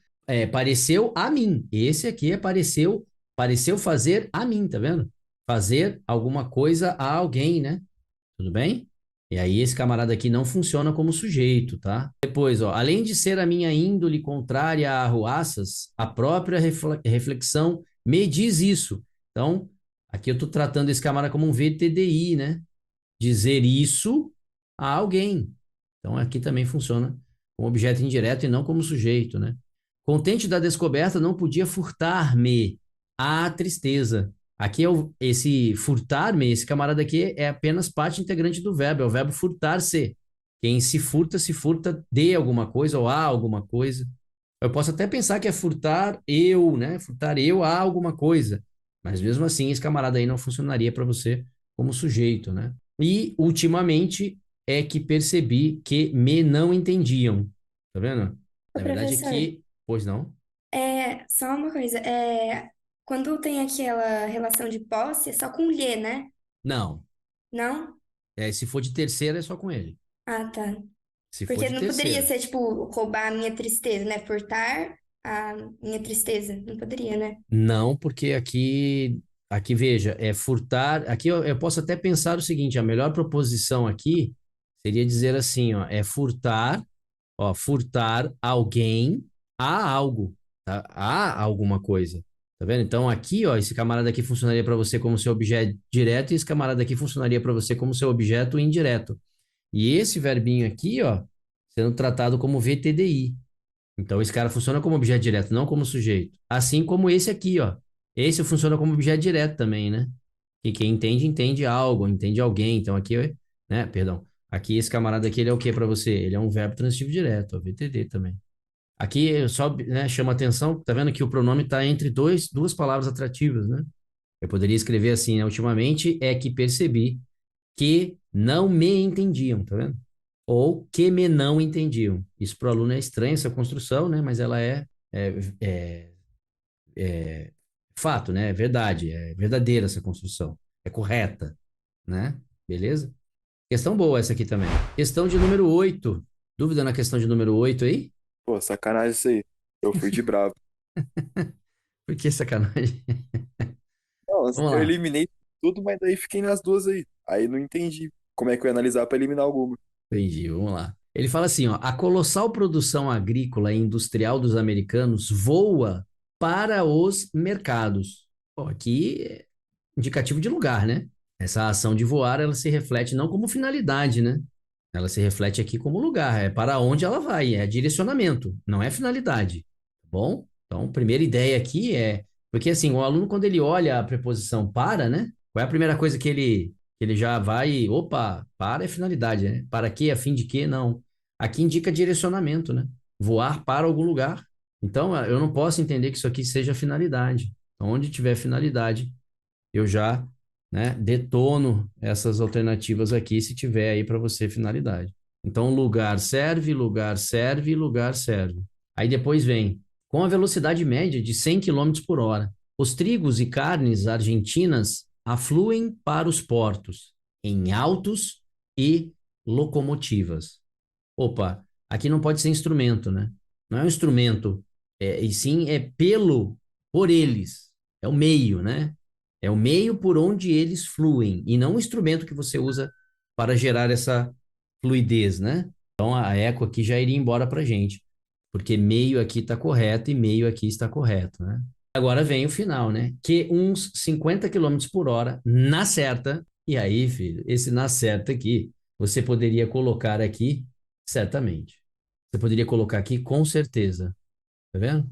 pareceu a mim. Esse aqui pareceu fazer a mim, tá vendo? Fazer alguma coisa a alguém, né? Tudo bem? E aí esse camarada aqui não funciona como sujeito, tá? Depois, ó, além de ser a minha índole contrária a arruaças, a própria reflexão me diz isso. Então, aqui eu tô tratando esse camarada como um VTDI, né? Dizer isso a alguém. Então, aqui também funciona como objeto indireto e não como sujeito, né? Contente da descoberta, não podia furtar-me a tristeza. Aqui esse furtar-me, esse camarada aqui é apenas parte integrante do verbo, é o verbo furtar-se. Quem se furta de alguma coisa ou a alguma coisa. Eu posso até pensar que é furtar eu, né? Furtar eu a alguma coisa. Mas mesmo assim, esse camarada aí não funcionaria para você como sujeito, né? E, ultimamente, é que percebi que me não entendiam. Tá vendo? Ô, Na verdade, professor, aqui. Pois não? só uma coisa. Quando tem aquela relação de posse, é só com lhe, né? Não. Não? Se for de terceira, é só com ele. Ah, tá. Se for Porque de não poderia terceira. ser, tipo, roubar a minha tristeza, né? Furtar a minha tristeza. Não poderia, né? Não, porque aqui veja, é furtar. Aqui eu posso até pensar o seguinte: a melhor proposição aqui seria dizer assim, ó, é furtar, ó, furtar alguém a algo, tá? A alguma coisa. Tá vendo? Então aqui, ó, esse camarada aqui funcionaria para você como seu objeto direto e esse camarada aqui funcionaria para você como seu objeto indireto. E esse verbinho aqui, ó, sendo tratado como VTDI. Então, esse cara funciona como objeto direto, não como sujeito. Assim como esse aqui, ó. Esse funciona como objeto direto também, né? E quem entende, entende algo, entende alguém. Então, aqui, né? Perdão. Aqui, esse camarada aqui, ele é o que para você? Ele é um verbo transitivo direto, ó, VTD também. Aqui, eu só, né, chama atenção, tá vendo que o pronome está entre duas palavras atrativas, né? Eu poderia escrever assim, né? Ultimamente é que percebi que não me entendiam, tá vendo? Ou que me não entendiam. Isso para o aluno é estranho, essa construção, né? Mas ela é, é, é fato, né? É verdade, é verdadeira essa construção. É correta, né? Beleza? Questão boa essa aqui também. Questão de número 8. Dúvida na questão de número 8 aí? Pô, sacanagem isso aí. Eu fui de bravo. Por que sacanagem? Não, Vamos eu lá. eliminei tudo, mas daí fiquei nas duas aí. Aí não entendi como é que eu ia analisar pra eliminar alguma. Entendi, vamos lá. Ele fala assim, ó, a colossal produção agrícola e industrial dos americanos voa para os mercados. Pô, aqui é indicativo de lugar, né? Essa ação de voar, ela se reflete não como finalidade, né? Ela se reflete aqui como lugar, é para onde ela vai, é direcionamento, não é finalidade, tá bom? Então, a primeira ideia aqui é, porque assim, o aluno quando ele olha a preposição para, né? Qual é a primeira coisa que ele já vai, opa, para é finalidade, né? Para quê, a fim de quê? Não. Aqui indica direcionamento, né? Voar para algum lugar. Então, eu não posso entender que isso aqui seja finalidade. Então, onde tiver finalidade, eu já, né, detono essas alternativas aqui se tiver aí para você finalidade. Então, lugar serve, lugar serve, lugar serve. Aí depois vem, com a velocidade média de 100 quilômetros por hora, os trigos e carnes argentinas afluem para os portos em autos e locomotivas. Opa, aqui não pode ser instrumento, né? Não é um instrumento, e sim é por eles. É o meio, né? É o meio por onde eles fluem, e não o instrumento que você usa para gerar essa fluidez, né? Então a eco aqui já iria embora para gente, porque meio aqui está correto e meio aqui está correto, né? Agora vem o final, né? Que uns 50 quilômetros por hora na certa, e aí, filho, esse na certa aqui, você poderia colocar aqui certamente. Você poderia colocar aqui com certeza, tá vendo?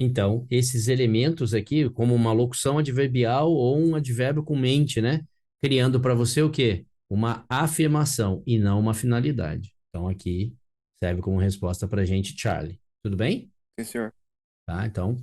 Então, esses elementos aqui, como uma locução adverbial ou um advérbio com mente, né? Criando para você o quê? Uma afirmação e não uma finalidade. Então, aqui serve como resposta para a gente, Charlie. Tudo bem? Sim, senhor. Tá? Então,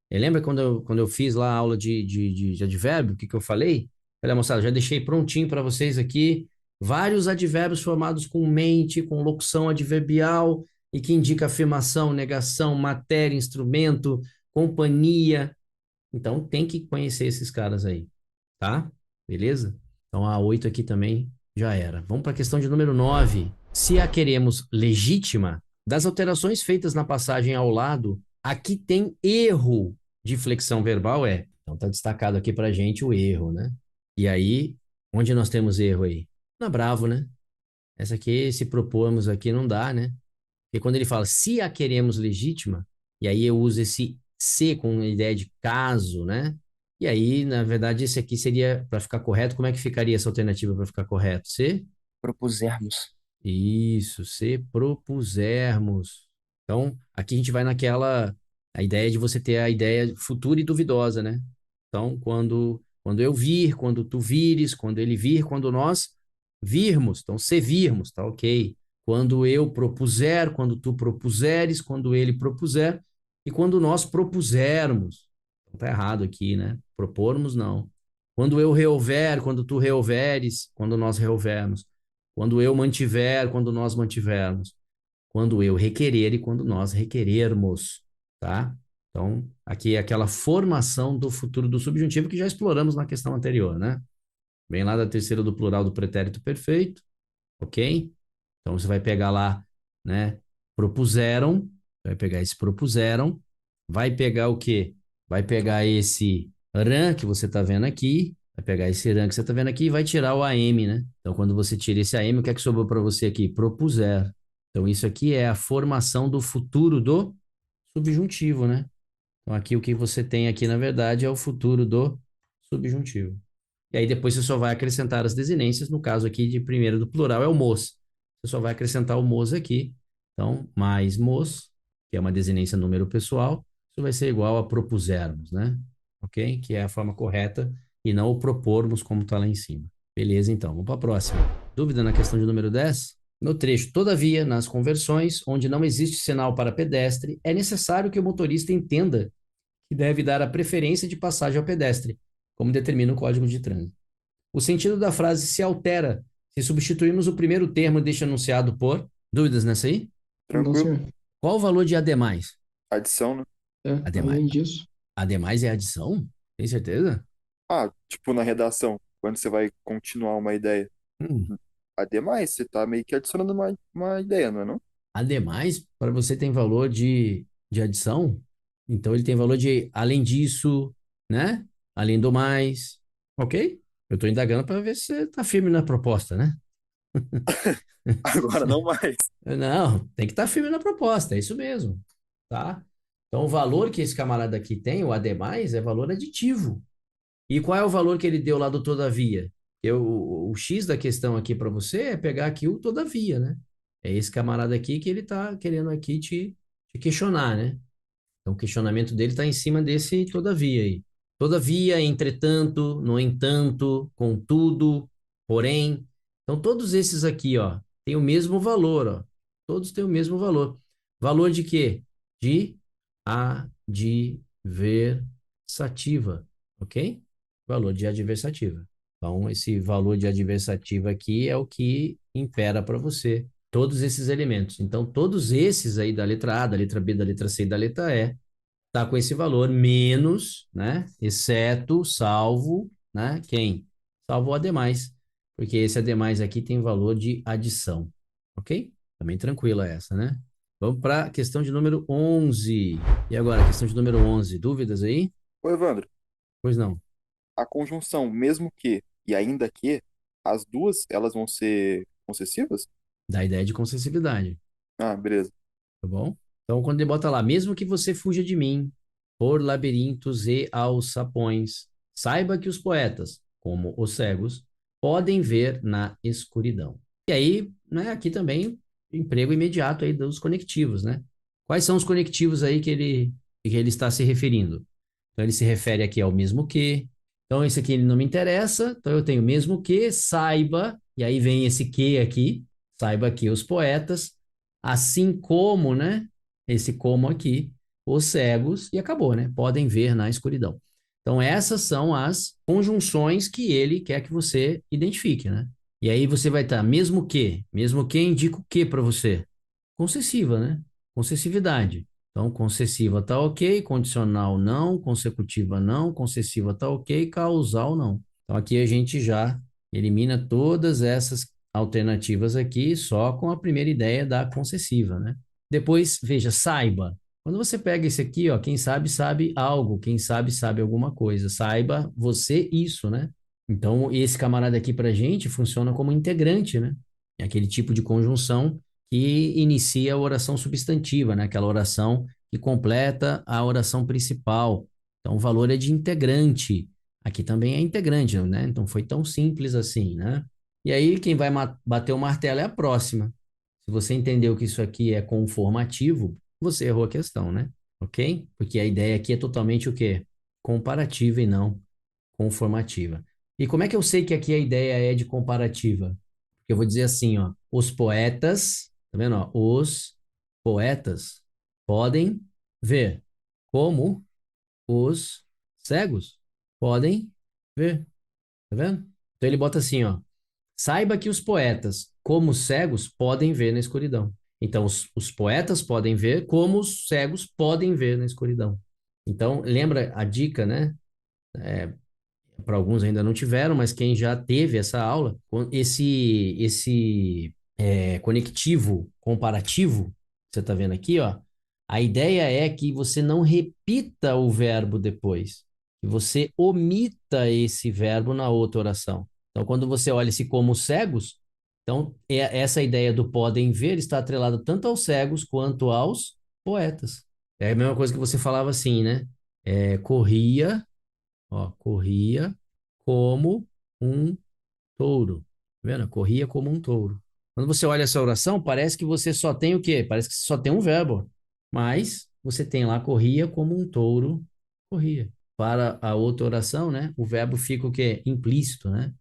lembra quando eu fiz lá a aula de advérbio, o que que eu falei? Olha, moçada, já deixei prontinho para vocês aqui vários advérbios formados com mente, com locução adverbial e que indica afirmação, negação, matéria, instrumento, companhia. Então, tem que conhecer esses caras aí, tá? Beleza? Então, a 8 aqui também já era. Vamos para a questão de número 9. Se a queremos legítima, das alterações feitas na passagem ao lado, aqui tem erro de flexão verbal, é. Então, tá destacado aqui pra gente o erro, né? E aí, onde nós temos erro aí? Na Bravo, né? Essa aqui, se propormos aqui, não dá, né? Porque quando ele fala se a queremos legítima, e aí eu uso esse se com a ideia de caso, né? E aí, na verdade, esse aqui seria, para ficar correto, como é que ficaria essa alternativa para ficar correto? Se? Propusermos. Isso, se propusermos. Então, aqui a gente vai naquela, a ideia de você ter a ideia futura e duvidosa, né? Então, quando eu vir, quando tu vires, quando ele vir, quando nós virmos. Então, se virmos, tá ok. Quando eu propuser, quando tu propuseres, quando ele propuser e quando nós propusermos. Então, tá errado aqui, né? Propormos, não. Quando eu reouver, quando tu reouveres, quando nós reouvermos. Quando eu mantiver, quando nós mantivermos. Quando eu requerer e quando nós requerermos, tá? Então, aqui é aquela formação do futuro do subjuntivo que já exploramos na questão anterior, né? Vem lá da terceira do plural do pretérito perfeito, ok? Então, você vai pegar lá, né? Propuseram, vai pegar esse propuseram, vai pegar o quê? Vai pegar esse ran que você está vendo aqui, vai pegar esse ran que você está vendo aqui e vai tirar o AM, né? Então, quando você tira esse AM, o que é que sobrou para você aqui? Propuser. Então, isso aqui é a formação do futuro do subjuntivo, né? Então, aqui o que você tem aqui, na verdade, é o futuro do subjuntivo. E aí depois você só vai acrescentar as desinências, no caso aqui de primeiro do plural é o mos. Você só vai acrescentar o mos aqui. Então, mais mos, que é uma desinência número pessoal, isso vai ser igual a propusermos, né? Ok? Que é a forma correta e não o propormos como está lá em cima. Beleza, então. Vamos para a próxima. Dúvida na questão de número 10? No trecho, todavia, nas conversões, onde não existe sinal para pedestre, é necessário que o motorista entenda que deve dar a preferência de passagem ao pedestre, como determina o Código de Trânsito. O sentido da frase se altera se substituirmos o primeiro termo deste enunciado por... Dúvidas nessa aí? Não, Tranquilo. senhor. Qual o valor de ademais? Adição, né? Ademais. Além disso, Ademais é adição? Tem certeza? Ah, tipo na redação, quando você vai continuar uma ideia. Hum. Ademais, você tá meio que adicionando uma ideia, não é não? Ademais, para você tem valor de adição? Então ele tem valor de além disso, né? Além do mais. Ok? Eu estou indagando para ver se você está firme na proposta, né? Agora não mais. Não, tem que estar firme na proposta, é isso mesmo, tá? Então, o valor que esse camarada aqui tem, o ademais, é valor aditivo. E qual é o valor que ele deu lá do todavia? O X da questão aqui para você é pegar aqui o todavia, né? É esse camarada aqui que ele tá querendo aqui te questionar, né? Então, o questionamento dele está em cima desse todavia aí. Todavia, entretanto, no entanto, contudo, porém. Então, todos esses aqui, ó, têm o mesmo valor, ó. Todos têm o mesmo valor. Valor de quê? De adversativa, ok? Valor de adversativa. Então, esse valor de adversativa aqui é o que impera para você. Todos esses elementos. Então, todos esses aí da letra A, da letra B, da letra C e da letra E, tá com esse valor menos, né? Exceto, salvo, né? Quem? Salvo o ademais, porque esse ademais aqui tem valor de adição, ok? Também tranquila essa, né? Vamos para a questão de número 11. E agora, questão de número 11. Dúvidas aí? Ô, Evandro, Pois não. a conjunção mesmo que e ainda que, as duas, elas vão ser concessivas? Dá ideia de concessividade, Ah, beleza. tá bom? Então, quando ele bota lá, mesmo que você fuja de mim, por labirintos e alçapões, saiba que os poetas, como os cegos, podem ver na escuridão. E aí, né, aqui também, emprego imediato aí dos conectivos, né? Quais são os conectivos aí que ele que ele está se referindo. Então, ele se refere aqui ao mesmo que. Então, esse aqui ele não me interessa. Então, eu tenho mesmo que, saiba, e aí vem esse que aqui, saiba que os poetas, assim como, né? Esse como aqui, os cegos, e acabou, né? Podem ver na escuridão. Então, essas são as conjunções que ele quer que você identifique, né? E aí você vai estar, mesmo que indica o que para você? Concessiva, né? Concessividade. Então, concessiva tá ok, condicional não, consecutiva não, concessiva tá ok, causal não. Então, aqui a gente já elimina todas essas alternativas aqui só com a primeira ideia da concessiva, né? Depois, veja, saiba. Quando você pega esse aqui, ó, quem sabe, sabe algo, quem sabe, sabe alguma coisa. Saiba você isso, né? Então, esse camarada aqui pra gente funciona como integrante, né? É aquele tipo de conjunção que inicia a oração substantiva, né? Aquela oração que completa a oração principal. Então, o valor é de integrante. Aqui também é integrante, né? Então, foi tão simples assim, né? E aí, quem vai bater o martelo é a próxima. Se você entendeu que isso aqui é conformativo, você errou a questão, né? Ok? Porque a ideia aqui é totalmente o quê? Comparativa e não conformativa. E como é que eu sei que aqui a ideia é de comparativa? Porque eu vou dizer assim, ó, os poetas, tá vendo, ó? Os poetas podem ver como os cegos podem ver, tá vendo? Então ele bota assim, ó, saiba que os poetas, como os cegos, podem ver na escuridão. Então os poetas podem ver como os cegos podem ver na escuridão. Então lembra a dica, né? Para alguns ainda não tiveram, mas quem já teve essa aula, esse conectivo comparativo, você está vendo aqui, ó, a ideia é que você não repita o verbo depois, que você omita esse verbo na outra oração. Então, quando você olha esse como cegos, então essa ideia do podem ver está atrelada tanto aos cegos quanto aos poetas. É a mesma coisa que você falava assim, né? Corria. Ó, corria como um touro. Tá vendo? Corria como um touro. Quando você olha essa oração, parece que você só tem o quê? Parece que você só tem um verbo. Mas você tem lá, corria como um touro, corria. Para a outra oração, né? O verbo fica o quê? Implícito, né?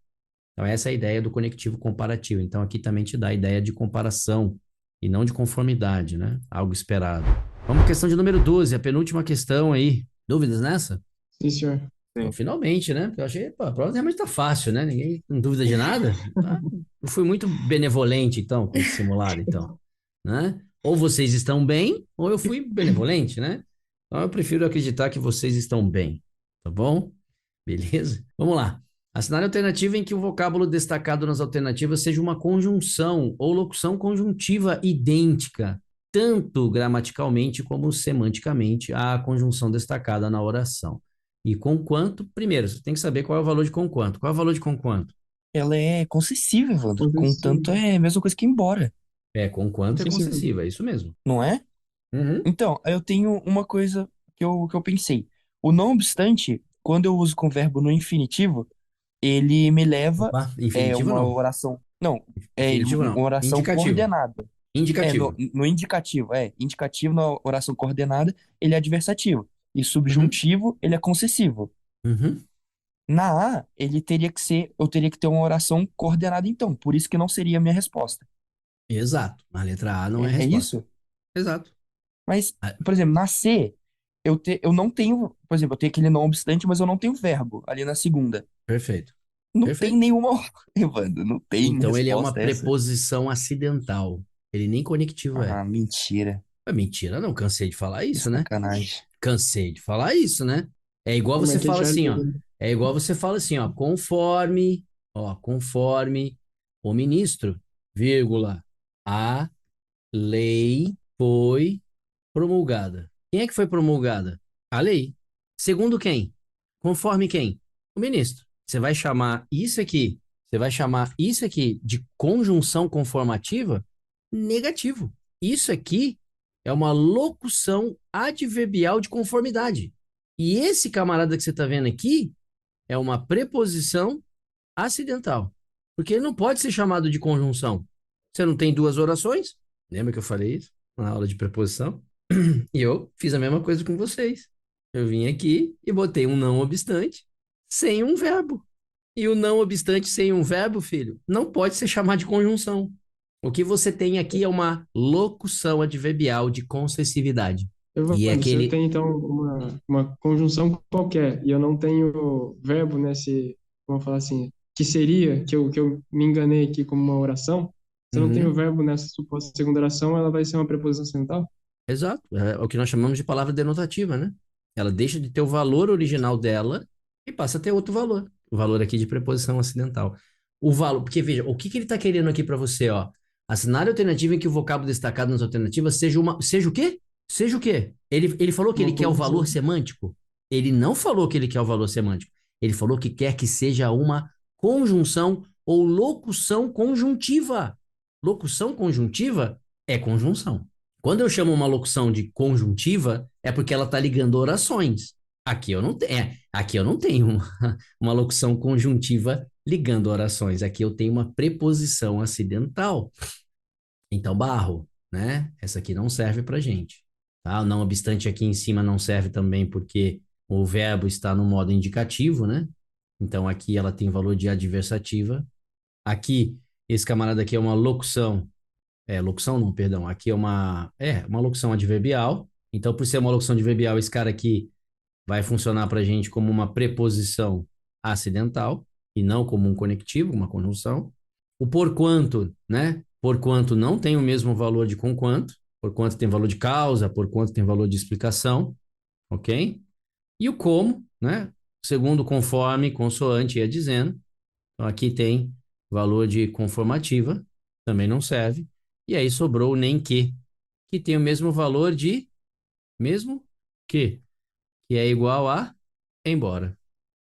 Então, essa é a ideia do conectivo comparativo. Então, aqui também te dá a ideia de comparação e não de conformidade, né? Algo esperado. Vamos à questão de número 12, a penúltima questão aí. Dúvidas nessa? Sim, senhor. Então, Sim. finalmente, né? Porque eu achei, pô, a prova realmente tá fácil, né? Ninguém tem dúvida de nada. Ah, eu fui muito benevolente, então, com esse simulado, então, né? Ou vocês estão bem, ou eu fui benevolente, né? Então, eu prefiro acreditar que vocês estão bem, tá bom? Beleza? Vamos lá. Assinar a alternativa em que o vocábulo destacado nas alternativas seja uma conjunção ou locução conjuntiva idêntica, tanto gramaticalmente como semanticamente, à conjunção destacada na oração. E conquanto, primeiro, você tem que saber qual é o valor de conquanto. Qual é o valor de conquanto? Ela é concessiva, Evandro. Concessivo. Contanto é a mesma coisa que embora, Conquanto é Concessivo. concessiva, é isso mesmo. não é? Uhum. Então, eu tenho uma coisa que eu pensei. O não obstante, quando eu uso com o verbo no infinitivo, ele me leva Opa, infinitivo uma não. oração. Não, Infinitivo uma não. oração Indicativo. coordenada. No, Indicativo. no indicativo, indicativo na oração coordenada, ele é adversativo. E Uhum. subjuntivo, ele é concessivo. Uhum. Na A, eu teria que ter uma oração coordenada então, por isso que não seria a minha resposta. Exato. A letra A não é a É resposta. isso? Exato. Mas, Ah, por exemplo, na C, eu não tenho, por exemplo, eu tenho aquele não obstante, mas eu não tenho verbo ali na segunda. perfeito. Não tem Perfeito. nenhuma, Evandro, não tem Então ele é uma resposta essa. preposição acidental. Ele nem conectivo é. Ah, mentira. É mentira, não. Cansei de falar Que isso, né? sacanagem. Cansei de falar isso, né? É igual Como você é que a fala gente vai assim, ó. ler? É igual você fala assim, conforme o ministro, vírgula, a lei foi promulgada. Quem é que foi promulgada? A lei. Segundo quem? Conforme quem? O ministro. Você vai chamar isso aqui de conjunção conformativa? Negativo. Isso aqui é uma locução adverbial de conformidade. E esse camarada que você está vendo aqui é uma preposição acidental. Porque ele não pode ser chamado de conjunção. Você não tem duas orações? Lembra que eu falei isso na aula de preposição? E eu fiz a mesma coisa com vocês. Eu vim aqui e botei um não obstante sem um verbo. E o não obstante sem um verbo, filho, não pode ser chamado de conjunção. O que você tem aqui é uma locução adverbial de concessividade. E é Evandro, se eu aquele. tenho então uma conjunção qualquer e eu não tenho verbo nesse, vamos falar assim, que seria, que eu me enganei aqui como uma oração, se eu não tenho Uhum, verbo nessa suposta segunda oração, ela vai ser uma preposição acidental? exato. É o que nós chamamos de palavra denotativa, né? Ela deixa de ter o valor original dela e passa a ter outro valor. O valor aqui de preposição acidental. O valor, porque veja, o que que ele está querendo aqui para você, ó? Assinar a alternativa em que o vocábulo destacado nas alternativas seja uma. Seja o quê? Seja o quê? Ele falou que ele Uma quer o valor conjunção. semântico? Ele não falou que ele quer o valor semântico. Ele falou que quer que seja uma conjunção ou locução conjuntiva. Locução conjuntiva é conjunção. Quando eu chamo uma locução de conjuntiva, é porque ela está ligando orações. Aqui eu não tenho uma locução conjuntiva ligando orações. Aqui eu tenho uma preposição acidental. Então, barro, né? Essa aqui não serve para gente, tá? Não obstante, aqui em cima não serve também porque o verbo está no modo indicativo, né? Então, aqui ela tem valor de adversativa. Aqui, esse camarada aqui é uma locução. Locução não, perdão. Aqui é uma locução adverbial. Então, por ser uma locução adverbial, esse cara aqui vai funcionar para a gente como uma preposição acidental e não como um conectivo, uma conjunção. O porquanto, né? Porquanto não tem o mesmo valor de conquanto, porquanto tem valor de causa, porquanto tem valor de explicação, ok? E o como, né? Segundo conforme consoante ia dizendo. Então aqui tem valor de conformativa, também não serve. E aí sobrou o nem que tem o mesmo valor de mesmo que é igual a embora.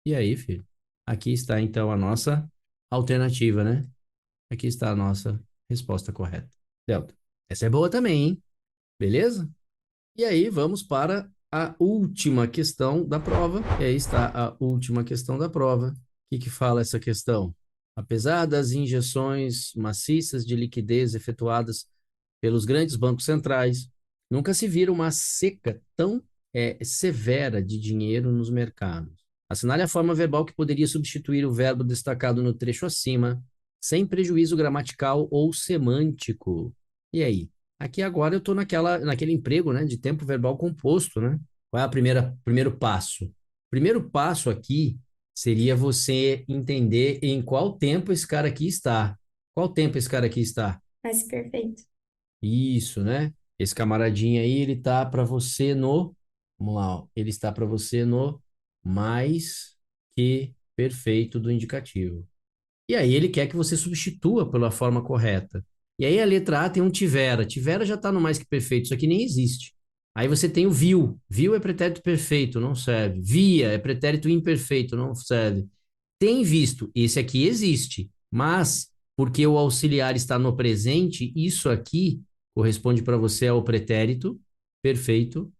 E aí, filho? Aqui está então a nossa alternativa, né? Aqui está a nossa resposta correta. Delta. Essa é boa também, hein? Beleza? E aí, vamos para a última questão da prova. E aí está a última questão da prova. O que que fala essa questão? Apesar das injeções maciças de liquidez efetuadas pelos grandes bancos centrais, nunca se vira uma seca tão severa de dinheiro nos mercados. Assinale a forma verbal que poderia substituir o verbo destacado no trecho acima, sem prejuízo gramatical ou semântico. E aí? Aqui agora eu estou naquele emprego, né, de tempo verbal composto, né? Qual é primeiro passo? Primeiro passo aqui seria você entender em qual tempo esse cara aqui está. Qual tempo esse cara aqui está? Mas perfeito. Isso, né? Esse camaradinho aí, ele tá para você no, vamos lá, ó, ele está para você no mais que perfeito do indicativo. E aí ele quer que você substitua pela forma correta. E aí a letra A tem um tivera. Tivera já está no mais que perfeito, isso aqui nem existe. Aí você tem o viu. Viu é pretérito perfeito, não serve. Via é pretérito imperfeito, não serve. Tem visto, esse aqui existe, mas porque o auxiliar está no presente, isso aqui corresponde para você ao pretérito perfeito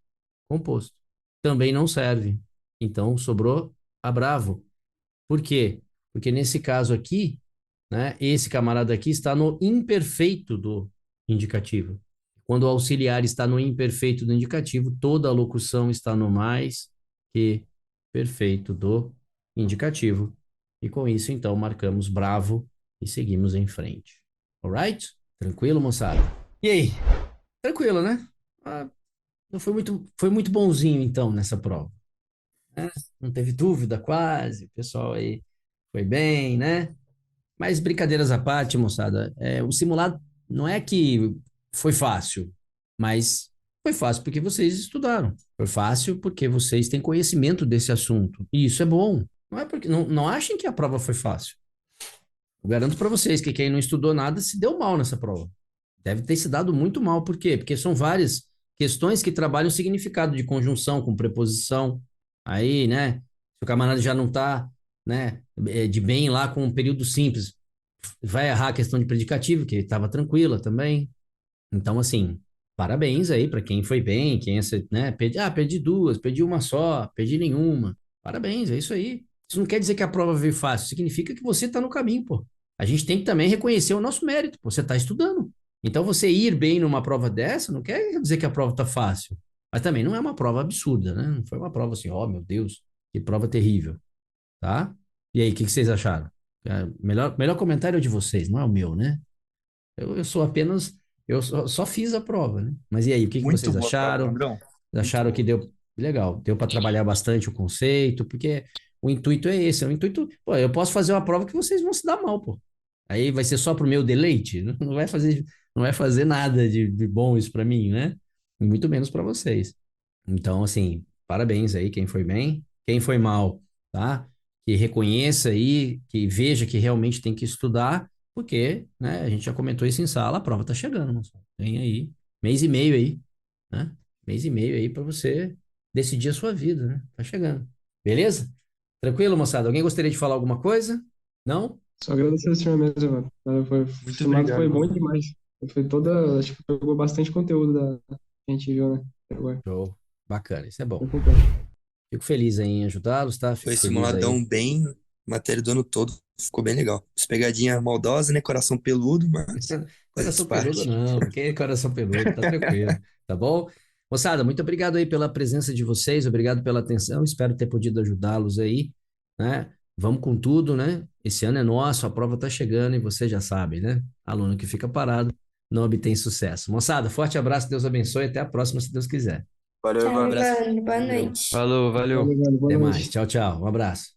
composto. Também não serve. Então sobrou a bravo. Por quê? Porque nesse caso aqui, né, esse camarada aqui está no imperfeito do indicativo. Quando o auxiliar está no imperfeito do indicativo, toda a locução está no mais que perfeito do indicativo. E com isso, então, marcamos bravo e seguimos em frente. Alright? Tranquilo, moçada? E aí? Tranquilo, né? Ah, foi muito bonzinho, então, nessa prova. Né? Não teve dúvida, quase. O pessoal aí foi bem, né? Mas brincadeiras à parte, moçada, o simulado não é que foi fácil, mas foi fácil porque vocês estudaram. Foi fácil porque vocês têm conhecimento desse assunto. E isso é bom. Não é porque não achem que a prova foi fácil. Eu garanto para vocês que quem não estudou nada se deu mal nessa prova. Deve ter se dado muito mal. Por quê? Porque são várias questões que trabalham o significado de conjunção com preposição. Aí, né? Se o camarada já não está, né, de bem lá com um período simples, vai errar a questão de predicativo, que estava tranquila também. Então, assim, parabéns aí para quem foi bem, quem, né, perdi duas, perdi uma só, perdi nenhuma. Parabéns, é isso aí. Isso não quer dizer que a prova veio fácil, significa que você está no caminho, pô. A gente tem que também reconhecer o nosso mérito, pô. Você está estudando. Então, você ir bem numa prova dessa não quer dizer que a prova tá fácil. Mas também não é uma prova absurda, né? Não foi uma prova assim, ó, meu Deus, que prova terrível, tá? E aí, o que que vocês acharam? Melhor comentário é o de vocês, não é o meu, né? Eu sou apenas, eu só fiz a prova, né? Mas e aí, o que que Muito vocês boa prova, acharam? Sandrão. Muito Acharam boa. que deu legal, deu para trabalhar bastante o conceito, porque o intuito é esse, o intuito, pô, eu posso fazer uma prova que vocês vão se dar mal, pô. Aí vai ser só pro meu deleite, não vai fazer nada de bom isso para mim, né? E muito menos para vocês. Então, assim, parabéns aí quem foi bem, quem foi mal, tá? Que reconheça aí, que veja que realmente tem que estudar, porque, né, a gente já comentou isso em sala, a prova tá chegando, moçada. Tem aí mês e meio aí, né? Mês e meio aí para você decidir a sua vida, né? Tá chegando. Beleza? Tranquilo, moçada? Alguém gostaria de falar alguma coisa? Não? Só agradecer ao senhor mesmo, mano. O Muito filmado obrigado, foi bom mano. demais. Foi toda. Acho que pegou bastante conteúdo que a gente viu, né? Até agora. Show. Bacana, isso é bom. Eu concordo. Fico feliz aí em ajudá-los, tá? Fico Foi feliz aí. simuladão bem, matéria do ano todo. Ficou bem legal. As pegadinhas maldosas, né? Coração peludo, mas faz Coração peludo parte. não, quem é coração peludo, tá tranquilo, tá bom? Moçada, muito obrigado aí pela presença de vocês, obrigado pela atenção, espero ter podido ajudá-los aí, né? Vamos com tudo, né? Esse ano é nosso, a prova tá chegando e você já sabe, né? Aluno que fica parado não obtém sucesso. Moçada, forte abraço, Deus abençoe, até a próxima, se Deus quiser. Valeu, um Tchau, abraço. Ivana. Boa Valeu. noite. Falou, valeu. Valeu, mano. Boa Até mais, noite. tchau, tchau, um abraço.